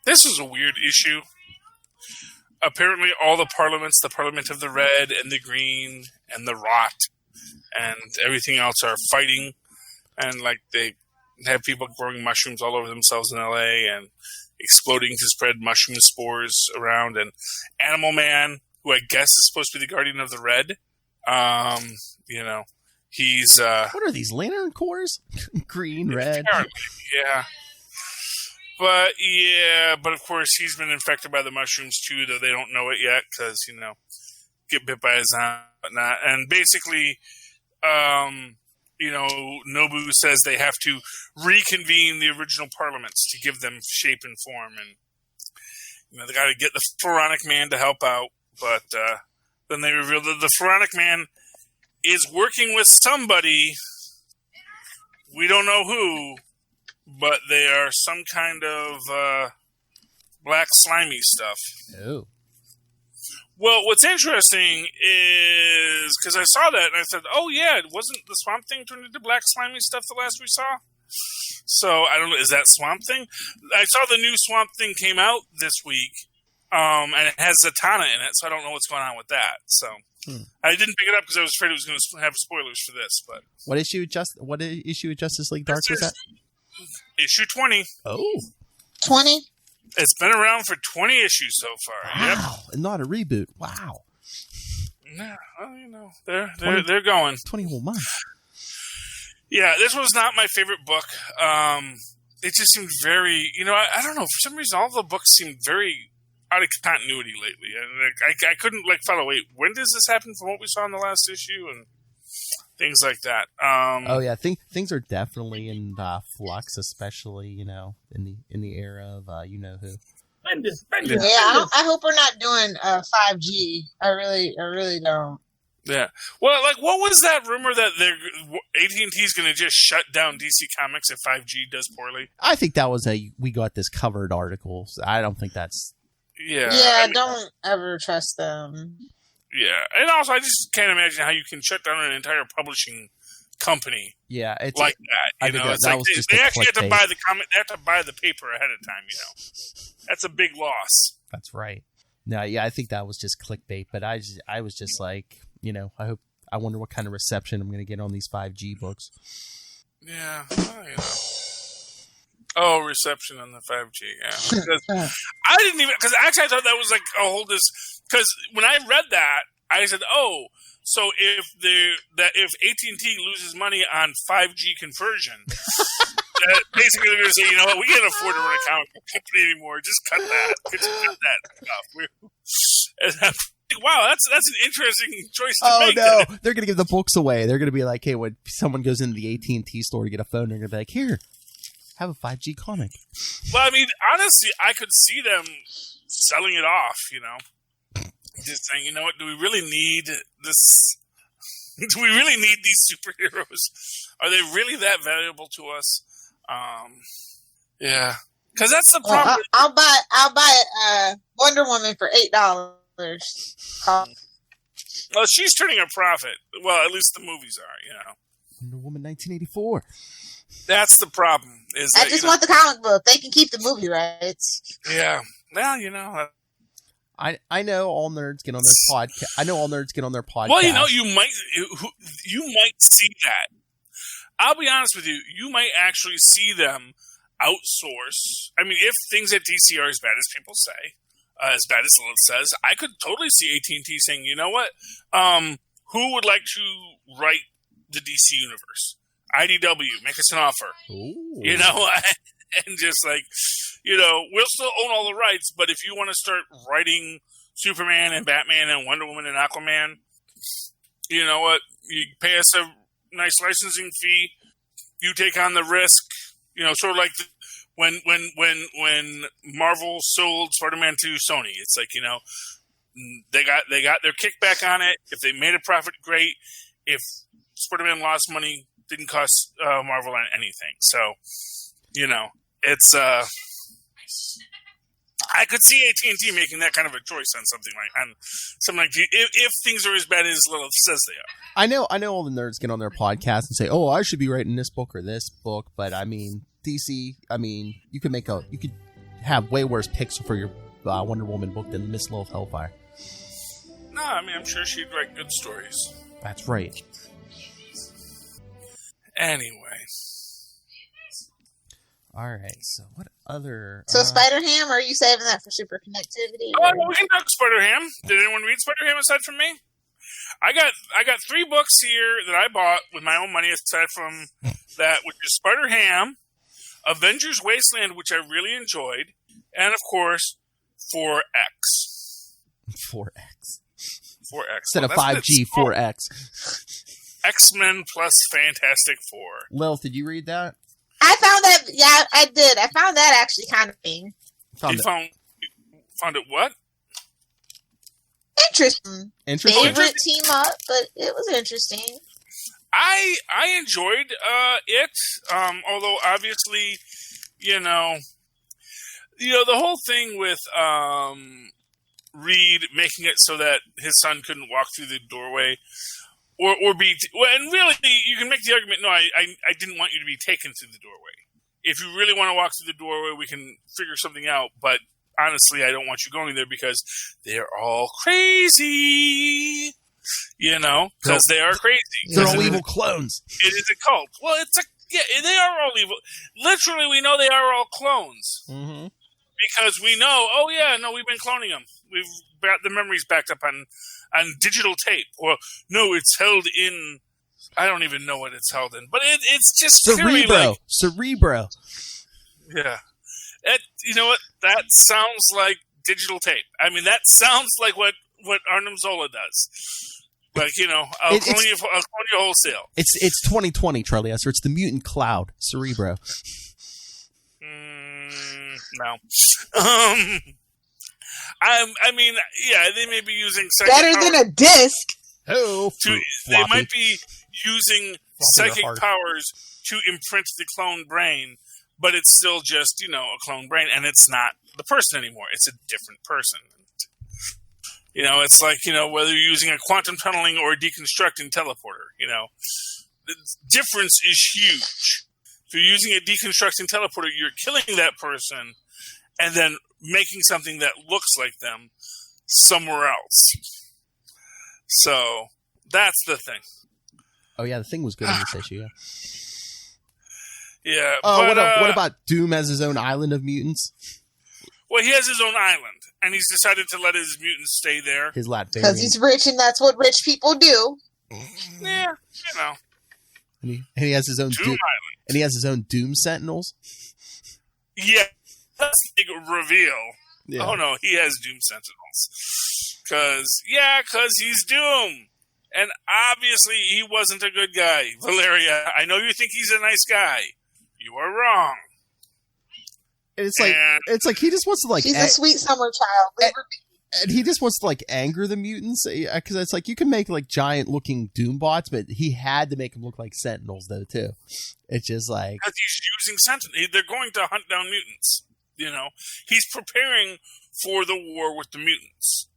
This is a weird issue. Apparently all the parliaments, the Parliament of the Red and the Green and the Rot and everything else are fighting, and they have people growing mushrooms all over themselves in LA and exploding to spread mushroom spores around, and Animal Man, who I guess is supposed to be the Guardian of the Red, he's what are these Lantern Corps? Green, red. Yeah. But of course he's been infected by the mushrooms too, though they don't know it yet because, get bit by a zombie and whatnot. And basically, Nobu says they have to reconvene the original parliaments to give them shape and form. And, they got to get the Pharaonic Man to help out. But then they reveal that the Pharaonic Man is working with somebody. We don't know who, but they are some kind of black slimy stuff. Oh. Well, what's interesting is, because I saw that and I said, oh yeah, wasn't the Swamp Thing turned into black slimy stuff the last we saw? So, I don't know, is that Swamp Thing? I saw the new Swamp Thing came out this week, and it has Zatanna in it, so I don't know what's going on with that. So, I didn't pick it up because I was afraid it was going to have spoilers for this. But what issue of Justice League Dark was that? Issue 20. Oh. 20? It's been around for 20 issues so far. Wow. Yep. And not a reboot. Wow. Yeah, well, they're going. 20 whole months. Yeah, this was not my favorite book. It just seemed very, I don't know, for some reason all the books seemed very out of continuity lately. And I couldn't follow, wait, when does this happen from what we saw in the last issue? And things like that. Oh yeah, things are definitely in flux, especially in the era of you know who. Yeah, I hope we're not doing 5G. I really don't. Yeah. Well, like, what was that rumor that AT&T is going to just shut down DC Comics if 5G does poorly? I think that was we got this covered article. So I don't think that's. Yeah. Yeah, don't ever trust them. Yeah, and also I just can't imagine how you can shut down an entire publishing company. Yeah, it's like that. You know, it's like they actually have to buy the comic. They have to buy the paper ahead of time. You know, that's a big loss. That's right. No, yeah, I think that was just clickbait. But I was just like, I wonder what kind of reception I'm going to get on these 5G books. Yeah, Oh, reception on the 5G. Yeah, because I didn't even actually I thought that was like a whole because when I read that I said, oh, so if AT&T loses money on 5G conversion, basically they're going to say, you know what, we can't afford to run a comic book company anymore. Just cut that. Just cut that stuff. Wow, that's an interesting choice to make. Oh no, they're going to give the books away. They're going to be like, hey, when someone goes into the AT&T store to get a phone, they're going to be like, here, have a 5G comic. Well, I mean, honestly, I could see them selling it off, just saying, you know what, do we really need this? Do we really need these superheroes? Are they really that valuable to us? Yeah, because that's the problem. I'll buy Wonder Woman for $8. Well, she's turning a profit. Well, at least the movies are, Wonder Woman 1984. That's the problem. I just want the comic book. They can keep the movie rights. Yeah. Well, I know all nerds get on their podcast. I know all nerds get on their podcast. Well, you might see that. I'll be honest with you. You might actually see them outsource. I mean, if things at DC are as bad as people say, as bad as Lilith says, I could totally see AT&T saying, you know what? Who would like to write the DC universe? IDW, make us an offer. Ooh. And just like, we'll still own all the rights, but if you want to start writing Superman and Batman and Wonder Woman and Aquaman, you know what? You pay us a nice licensing fee. You take on the risk. Sort of like when Marvel sold Spider-Man to Sony. It's like, they got their kickback on it. If they made a profit, great. If Spider-Man lost money, didn't cost Marvel anything. So, it's I could see AT&T making that kind of a choice on something like if things are as bad as Lilith says they are. I know all the nerds get on their podcast and say, "Oh, I should be writing this book or this book," but I mean, DC. I mean, you could have way worse picks for your Wonder Woman book than Miss Lilith Hellfire. No, I mean, I'm sure she'd write good stories. That's right. Anyway. All right. So what other? So Spider-Ham, or are you saving that for super connectivity? Oh, well, we can talk Spider-Ham. Did anyone read Spider-Ham aside from me? I got 3 books here that I bought with my own money aside from that, which is Spider-Ham, Avengers Wasteland, which I really enjoyed, and of course 4X. 4X. 4X. Instead of 5G, 4X. X-Men plus Fantastic Four. Lilith, did you read that? I found that. Yeah, I did. I found that actually kind of thing. Found it what? Interesting. Favorite team up, but it was interesting. I enjoyed it. Although obviously, the whole thing with Reed making it so that his son couldn't walk through the doorway. Or be and really you can make the argument. No, I didn't want you to be taken through the doorway. If you really want to walk through the doorway, we can figure something out. But honestly, I don't want you going there because they're all crazy. Because they are crazy. They're all evil clones. It is a cult. Well, they are all evil. Literally, we know they are all clones because we know. Oh yeah, no, we've been cloning them. We've got the memories backed up on digital tape, or no, it's held in. I don't even know what it's held in, but it's just Cerebro. Yeah, you know what? That sounds like digital tape. I mean, that sounds like what Arnim Zola does. Like, I'll clone you wholesale. It's 2020, Charlie Esser. It's the mutant cloud, Cerebro. No. I mean, yeah, they may be using psychic better than a disc. They might be using psychic powers to imprint the clone brain, but it's still just, a clone brain, and it's not the person anymore. It's a different person. It's like, whether you're using a quantum tunneling or a deconstructing teleporter, the difference is huge. If you're using a deconstructing teleporter, you're killing that person and then making something that looks like them somewhere else. So that's the thing. Oh yeah, the thing was good in this issue. Yeah. What about Doom as his own island of mutants? Well, he has his own island, and he's decided to let his mutants stay there. His Latvian. Because he's rich, and that's what rich people do. Yeah, And he has his own Doom Island. And he has his own Doom Sentinels. Yeah, that's a big reveal. Yeah. Oh no, he has Doom Sentinels. Because he's Doom. And obviously he wasn't a good guy. Valeria, I know you think he's a nice guy. You are wrong. It's like he just wants to He's a sweet summer child. And he just wants to anger the mutants, because it's like you can make giant looking Doom bots, but he had to make them look like Sentinels though too. It's just like because he's using Sentinels. They're going to hunt down mutants. He's preparing for the war with the mutants.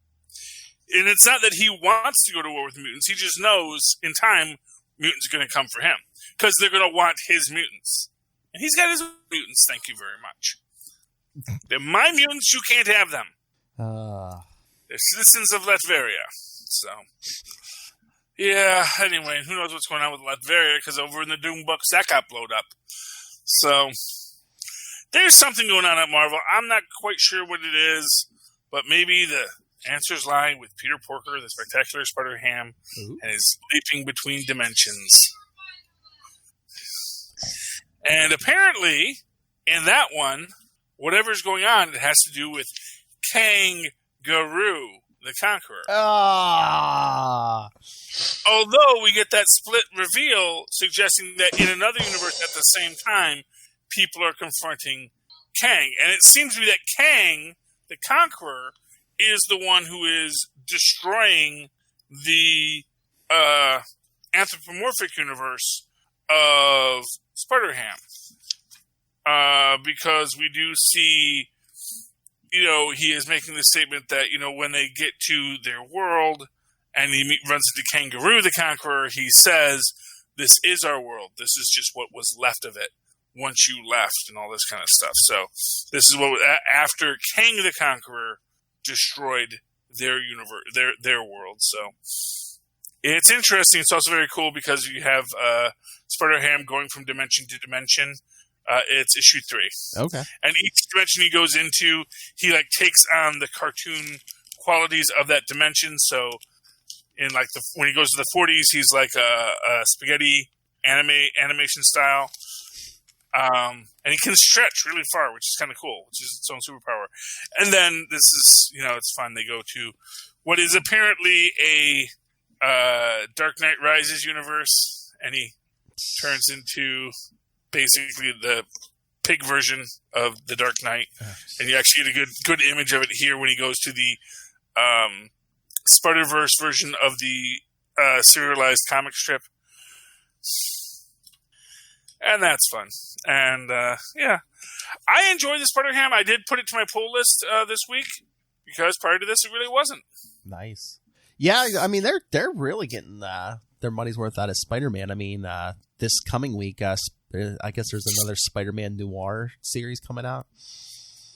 And it's not that he wants to go to war with mutants. He just knows in time mutants are going to come for him because they're going to want his mutants. And he's got his mutants. Thank you very much. They're my mutants. You can't have them. They're citizens of Latveria. So, yeah, anyway, who knows what's going on with Latveria, because over in the Doom books, that got blowed up. So, there's something going on at Marvel. I'm not quite sure what it is, but maybe the answers lie with Peter Porker, the Spectacular Spider-Ham, and his leaping between dimensions. And apparently, in that one, whatever's going on, it has to do with Kangaroo, the Conqueror. Although we get that split reveal suggesting that in another universe at the same time, people are confronting Kang. And it seems to be that Kang, the Conqueror, is the one who is destroying the anthropomorphic universe of Spider-Ham. Because we do see, he is making the statement that, when they get to their world and he runs into Kangaroo the Conqueror, he says, this is our world. This is just what was left of it once you left and all this kind of stuff. So this is what, after Kang the Conqueror destroyed their universe, their world. So it's interesting. It's also very cool because you have Spider-Ham going from dimension to dimension. It's issue 3. Okay. And each dimension he goes into, he takes on the cartoon qualities of that dimension. So in when he goes to the 40s, he's like a spaghetti animation style. And he can stretch really far, which is kind of cool, which is its own superpower. And then this is, it's fun. They go to what is apparently a Dark Knight Rises universe, and he turns into basically the pig version of the Dark Knight. And you actually get a good image of it here when he goes to the Spider-Verse version of the serialized comic strip. And that's fun. And, yeah. I enjoy the Spider-Ham. I did put it to my pull list this week, because prior to this, it really wasn't. Nice. Yeah, I mean, they're really getting their money's worth out of Spider-Man. I mean, this coming week, I guess there's another Spider-Man noir series coming out.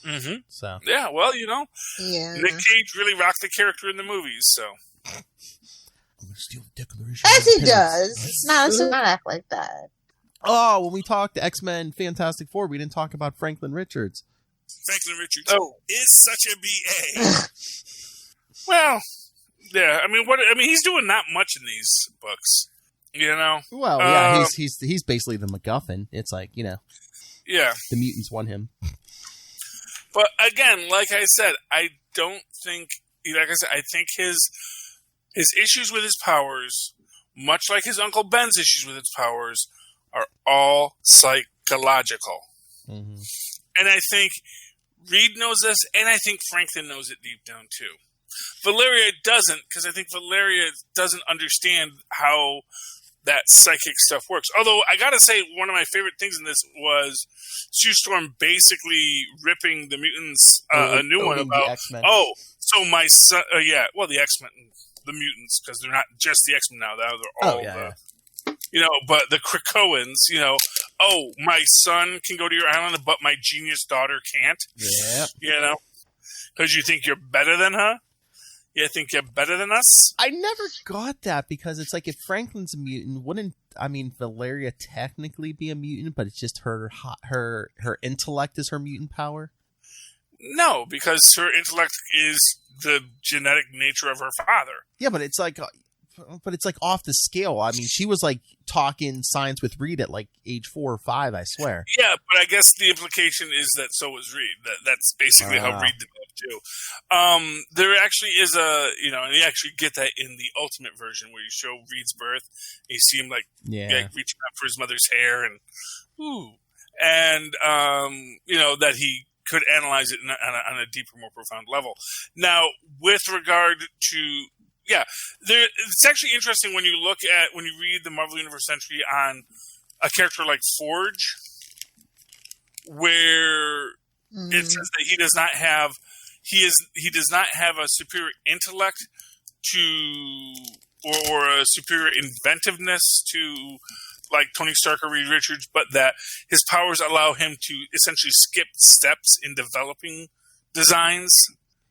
Mm-hmm. So yeah, well, yeah. Nick Cage really rocked the character in the movies, so. I'm gonna steal the Declaration. As he does. Let's not act like that. Oh, when we talked to X-Men Fantastic Four, we didn't talk about Franklin Richards. Franklin Richards is such a BA. Well, yeah, I mean, he's doing not much in these books, Well, yeah, he's basically the MacGuffin. It's like, yeah, the mutants want him. But again, like I said, I think his His issues with his powers, much like his Uncle Ben's issues with his powers, are all psychological. Mm-hmm. And I think Reed knows this, and I think Franklin knows it deep down too. Valeria doesn't, because I think Valeria doesn't understand how that psychic stuff works. Although, I gotta say, one of my favorite things in this was Sue Storm basically ripping the mutants a new one about, so my son, the X-Men, the mutants, because they're not just the X-Men now, they're all but the Krakoans, my son can go to your island, but my genius daughter can't. Yeah. Because you think you're better than her? You think you're better than us? I never got that, because it's like, if Franklin's a mutant, wouldn't Valeria technically be a mutant, but it's just her intellect is her mutant power? No, because her intellect is the genetic nature of her father. Yeah, but it's like off the scale. I mean, she was like talking science with Reed at like age 4 or 5, I swear. Yeah, but I guess the implication is that so was Reed. That's basically how Reed developed too. There actually is and you actually get that in the Ultimate version where you show Reed's birth. You see him like reaching out for his mother's hair and that he could analyze it on a deeper, more profound level. Now, with regard to it's actually interesting when you read the Marvel Universe entry on a character like Forge, where it says that he does not have a superior intellect or a superior inventiveness to like Tony Stark or Reed Richards, but that his powers allow him to essentially skip steps in developing designs.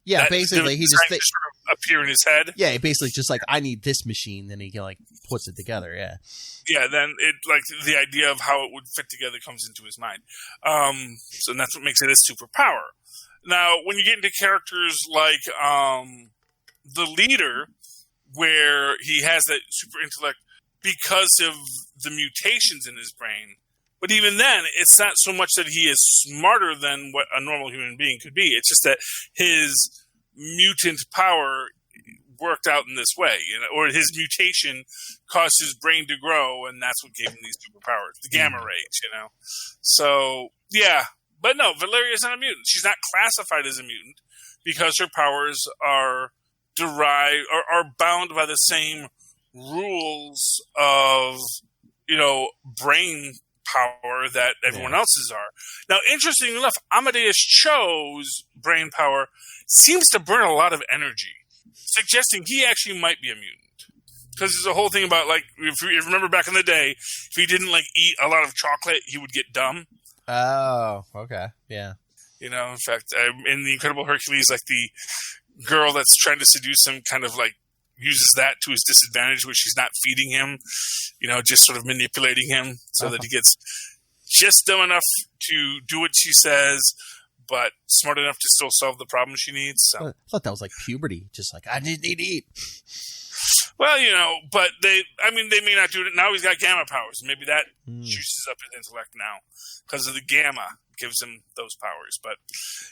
Yeah, basically, he just sort of appear in his head. Yeah, basically, just like, I need this machine, then he like puts it together. Yeah. Yeah, then it the idea of how it would fit together comes into his mind. So that's what makes it his superpower. Now, when you get into characters like the Leader, where he has that super intellect because of the mutations in his brain. But even then, it's not so much that he is smarter than what a normal human being could be. It's just that his mutant power worked out in this way, or his mutation caused his brain to grow, and that's what gave him these superpowers, the gamma rays, So, yeah. But no, Valeria is not a mutant. She's not classified as a mutant because her powers are derived or are bound by the same rules of, brain power that everyone else's are. Now, interestingly enough, Amadeus Cho's brain power seems to burn a lot of energy, suggesting he actually might be a mutant. Because there's a whole thing about, like, if you remember back in the day, if he didn't, like, eat a lot of chocolate, he would get dumb. Oh, okay. Yeah. In fact, in The Incredible Hercules, like, the girl that's trying to seduce him kind of, like, uses that to his disadvantage, where she's not feeding him, just sort of manipulating him so that he gets just dumb enough to do what she says, but smart enough to still solve the problem she needs. So. I thought that was like puberty, just like, I just need to eat. Well, but they may not do it. Now he's got gamma powers. Maybe that juices up his intellect now because of the gamma gives him those powers. But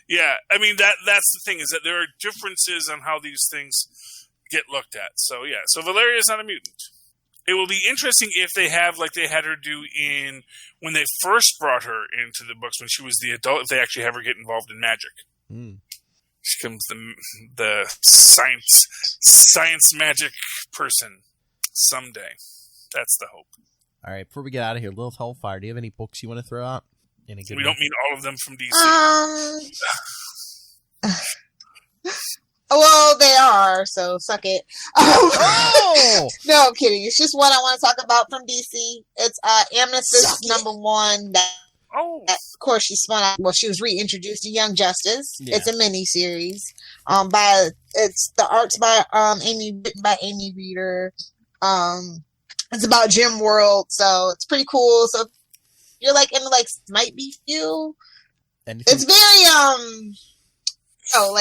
yeah, that's the thing, is that there are differences on how these things get looked at. So yeah, so Valeria is not a mutant. It will be interesting if they have, like they had her do in when they first brought her into the books when she was the adult, if they actually have her get involved in magic. She becomes the science magic person someday. That's the hope. All right, before we get out of here, Lilith Hellfire, do you have any books you want to throw out? We don't mean all of them from DC. Well, they are, so suck it. No, I'm kidding. It's just one I want to talk about from DC. It's Amethyst #1. Of course, she spun out. Well, she was reintroduced to Young Justice. Yeah. It's a mini series. It's the art's by written by Amy Reeder. It's about Gem World, so it's pretty cool. So if you're like into like might be few. It's very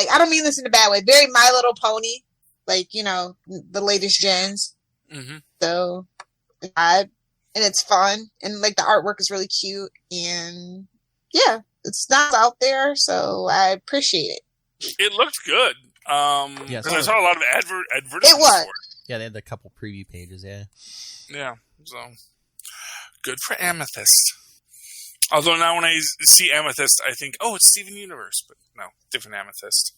I don't mean this in a bad way. Very My Little Pony, like the latest gens. Mm-hmm. So, and it's fun, and like the artwork is really cute, and yeah, it's not out there, so I appreciate it. It looked good. Yes, I saw a lot of advertisements. It was. Yeah, they had a couple preview pages, yeah. Yeah, so good for Amethyst. Although now when I see Amethyst, I think, oh, it's Steven Universe. But no, different Amethyst.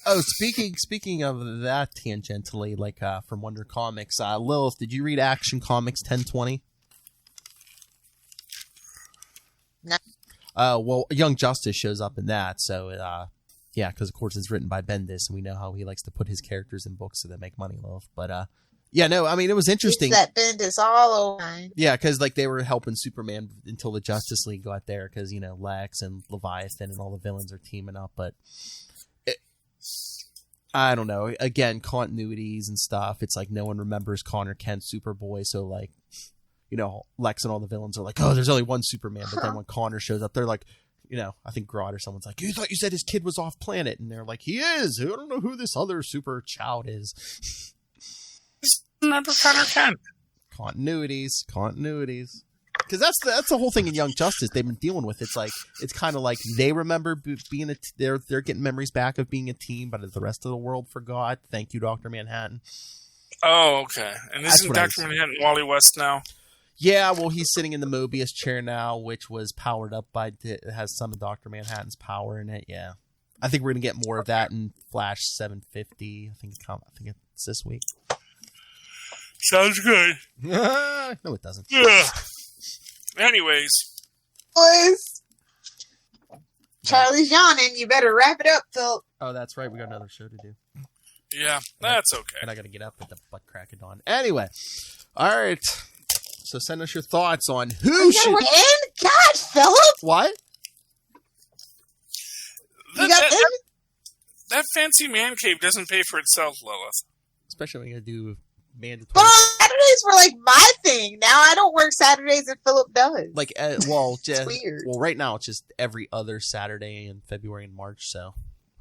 Oh, speaking of that tangentially, like from Wonder Comics, Lilith, did you read Action Comics 1020? No. Well, Young Justice shows up in that, so yeah, because of course it's written by Bendis, and we know how he likes to put his characters in books so they make money, Lilith. But yeah, no, I mean it was interesting. It's that Bendis all over. Yeah, because like they were helping Superman until the Justice League got there, because you know Lex and Leviathan and all the villains are teaming up, but. I don't know. Again, continuities and stuff. It's like no one remembers Connor Kent's Superboy, so like, you know, Lex and all the villains are like, oh, there's only one Superman. But then when Connor shows up, they're like, you know, I think Grodd or someone's like, you thought you said his kid was off planet, and they're like, he is. I don't know who this other super child is. Remember Connor Kent? Continuities. Because that's the whole thing in Young Justice they've been dealing with. It's like it's kind of like they remember being they're getting memories back of being a team, but the rest of the world forgot. Thank you, Dr. Manhattan. Oh, okay. And isn't Dr. Manhattan Wally West now? Yeah, well, he's sitting in the Mobius chair now, which was powered up by it has some of Dr. Manhattan's power in it. Yeah, I think we're gonna get more of that in Flash 750. I think it's this week. Sounds good. No, it doesn't. Yeah. Anyways. Boys. Charlie's yawning. You better wrap it up, Phil. Oh, that's right. We got another show to do. Yeah, that's okay. And I got to get up at the butt crack of dawn. Anyway. All right. So send us your thoughts on who should... We're in? God, Philip! What? That fancy man cave doesn't pay for itself, Lilith. Especially when you got to do... mandatory. Well, Saturdays were like my thing. Now I don't work Saturdays and Philip does. Like, well, just weird. Well, right now it's just every other Saturday in February and March. So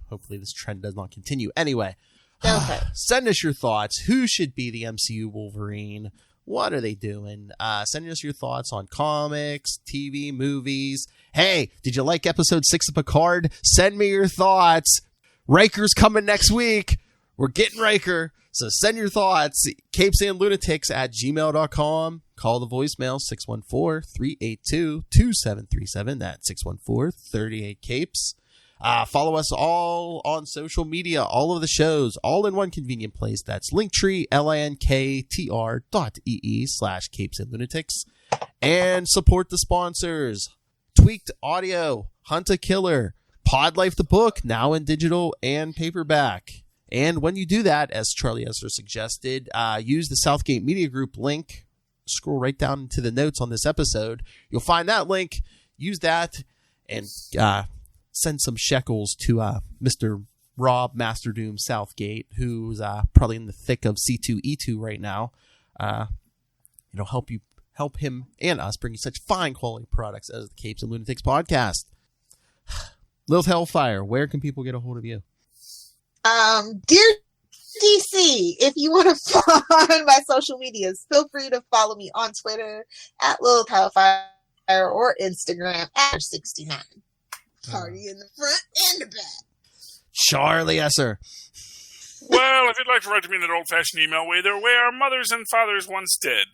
hopefully this trend does not continue. Anyway, okay. Send us your thoughts. Who should be the MCU Wolverine? What are they doing? Send us your thoughts on comics, TV, movies. Hey, did you like episode 6 of Picard? Send me your thoughts. Riker's coming next week. We're getting Riker. So send your thoughts, capesandlunatics@gmail.com. Call the voicemail, 614-382-2737. That's 614-38-CAPES. Follow us all on social media, all of the shows, all in one convenient place. That's Linktree, linktr.ee/capesandlunatics. And support the sponsors. Tweaked Audio, Hunt a Killer, Pod Life the Book, now in digital and paperback. And when you do that, as Charlie Esser suggested, use the Southgate Media Group link. Scroll right down into the notes on this episode. You'll find that link. Use that and send some shekels to Mr. Rob Master Doom Southgate, who's probably in the thick of C2E2 right now. Help him and us bring you such fine quality products as the Capes and Lunatics podcast. Lilith Hellfire, where can people get a hold of you? Dear DC, if you want to find my social medias, feel free to follow me on Twitter at Lilith Hellfire or Instagram at 69. Party in the front and the back. Charlie Esser. Well, if you'd like to write to me in an old-fashioned email way, the way our mothers and fathers once did,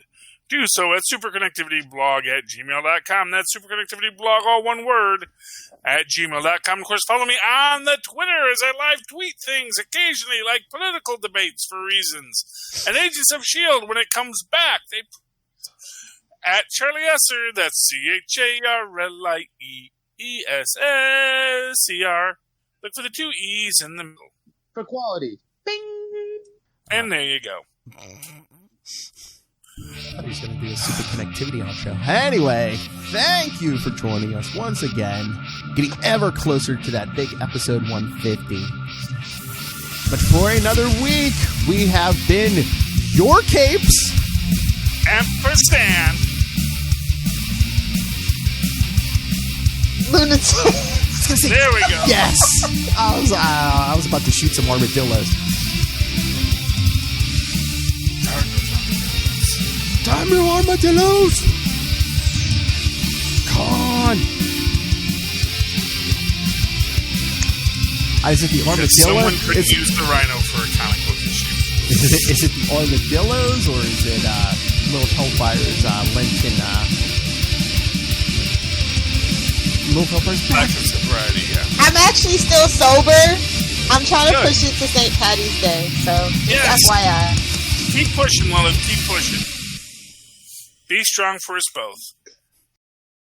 do so at superconnectivityblog@gmail.com. That's superconnectivityblog, all one word, @gmail.com. Of course, follow me on the Twitter as I live tweet things occasionally, like political debates for reasons. And Agents of S.H.I.E.L.D., when it comes back, they at Charlie Esser, that's CharlieEssser. Look for the 2 E's in the middle. For quality. Bing! And there you go. I thought he was going to do a super connectivity on show. Anyway, thank you for joining us once again. Getting ever closer to that big episode 150. But for another week, we have been your Capes. Ampersand. Lunatics. There we go. Yes. I was about to shoot some armadillos. Time to armadillos! Con! Is it the armadillo? Someone could use the rhino for a comic book issue. Is it the armadillos, or is it Little Hellfire's Lenten? Little Hellfire's Blackest variety, yeah. I'm actually still sober. I'm trying to push it to St. Patty's Day, so yes. FYI. Keep pushing, Lilith. Keep pushing. Be strong for us both.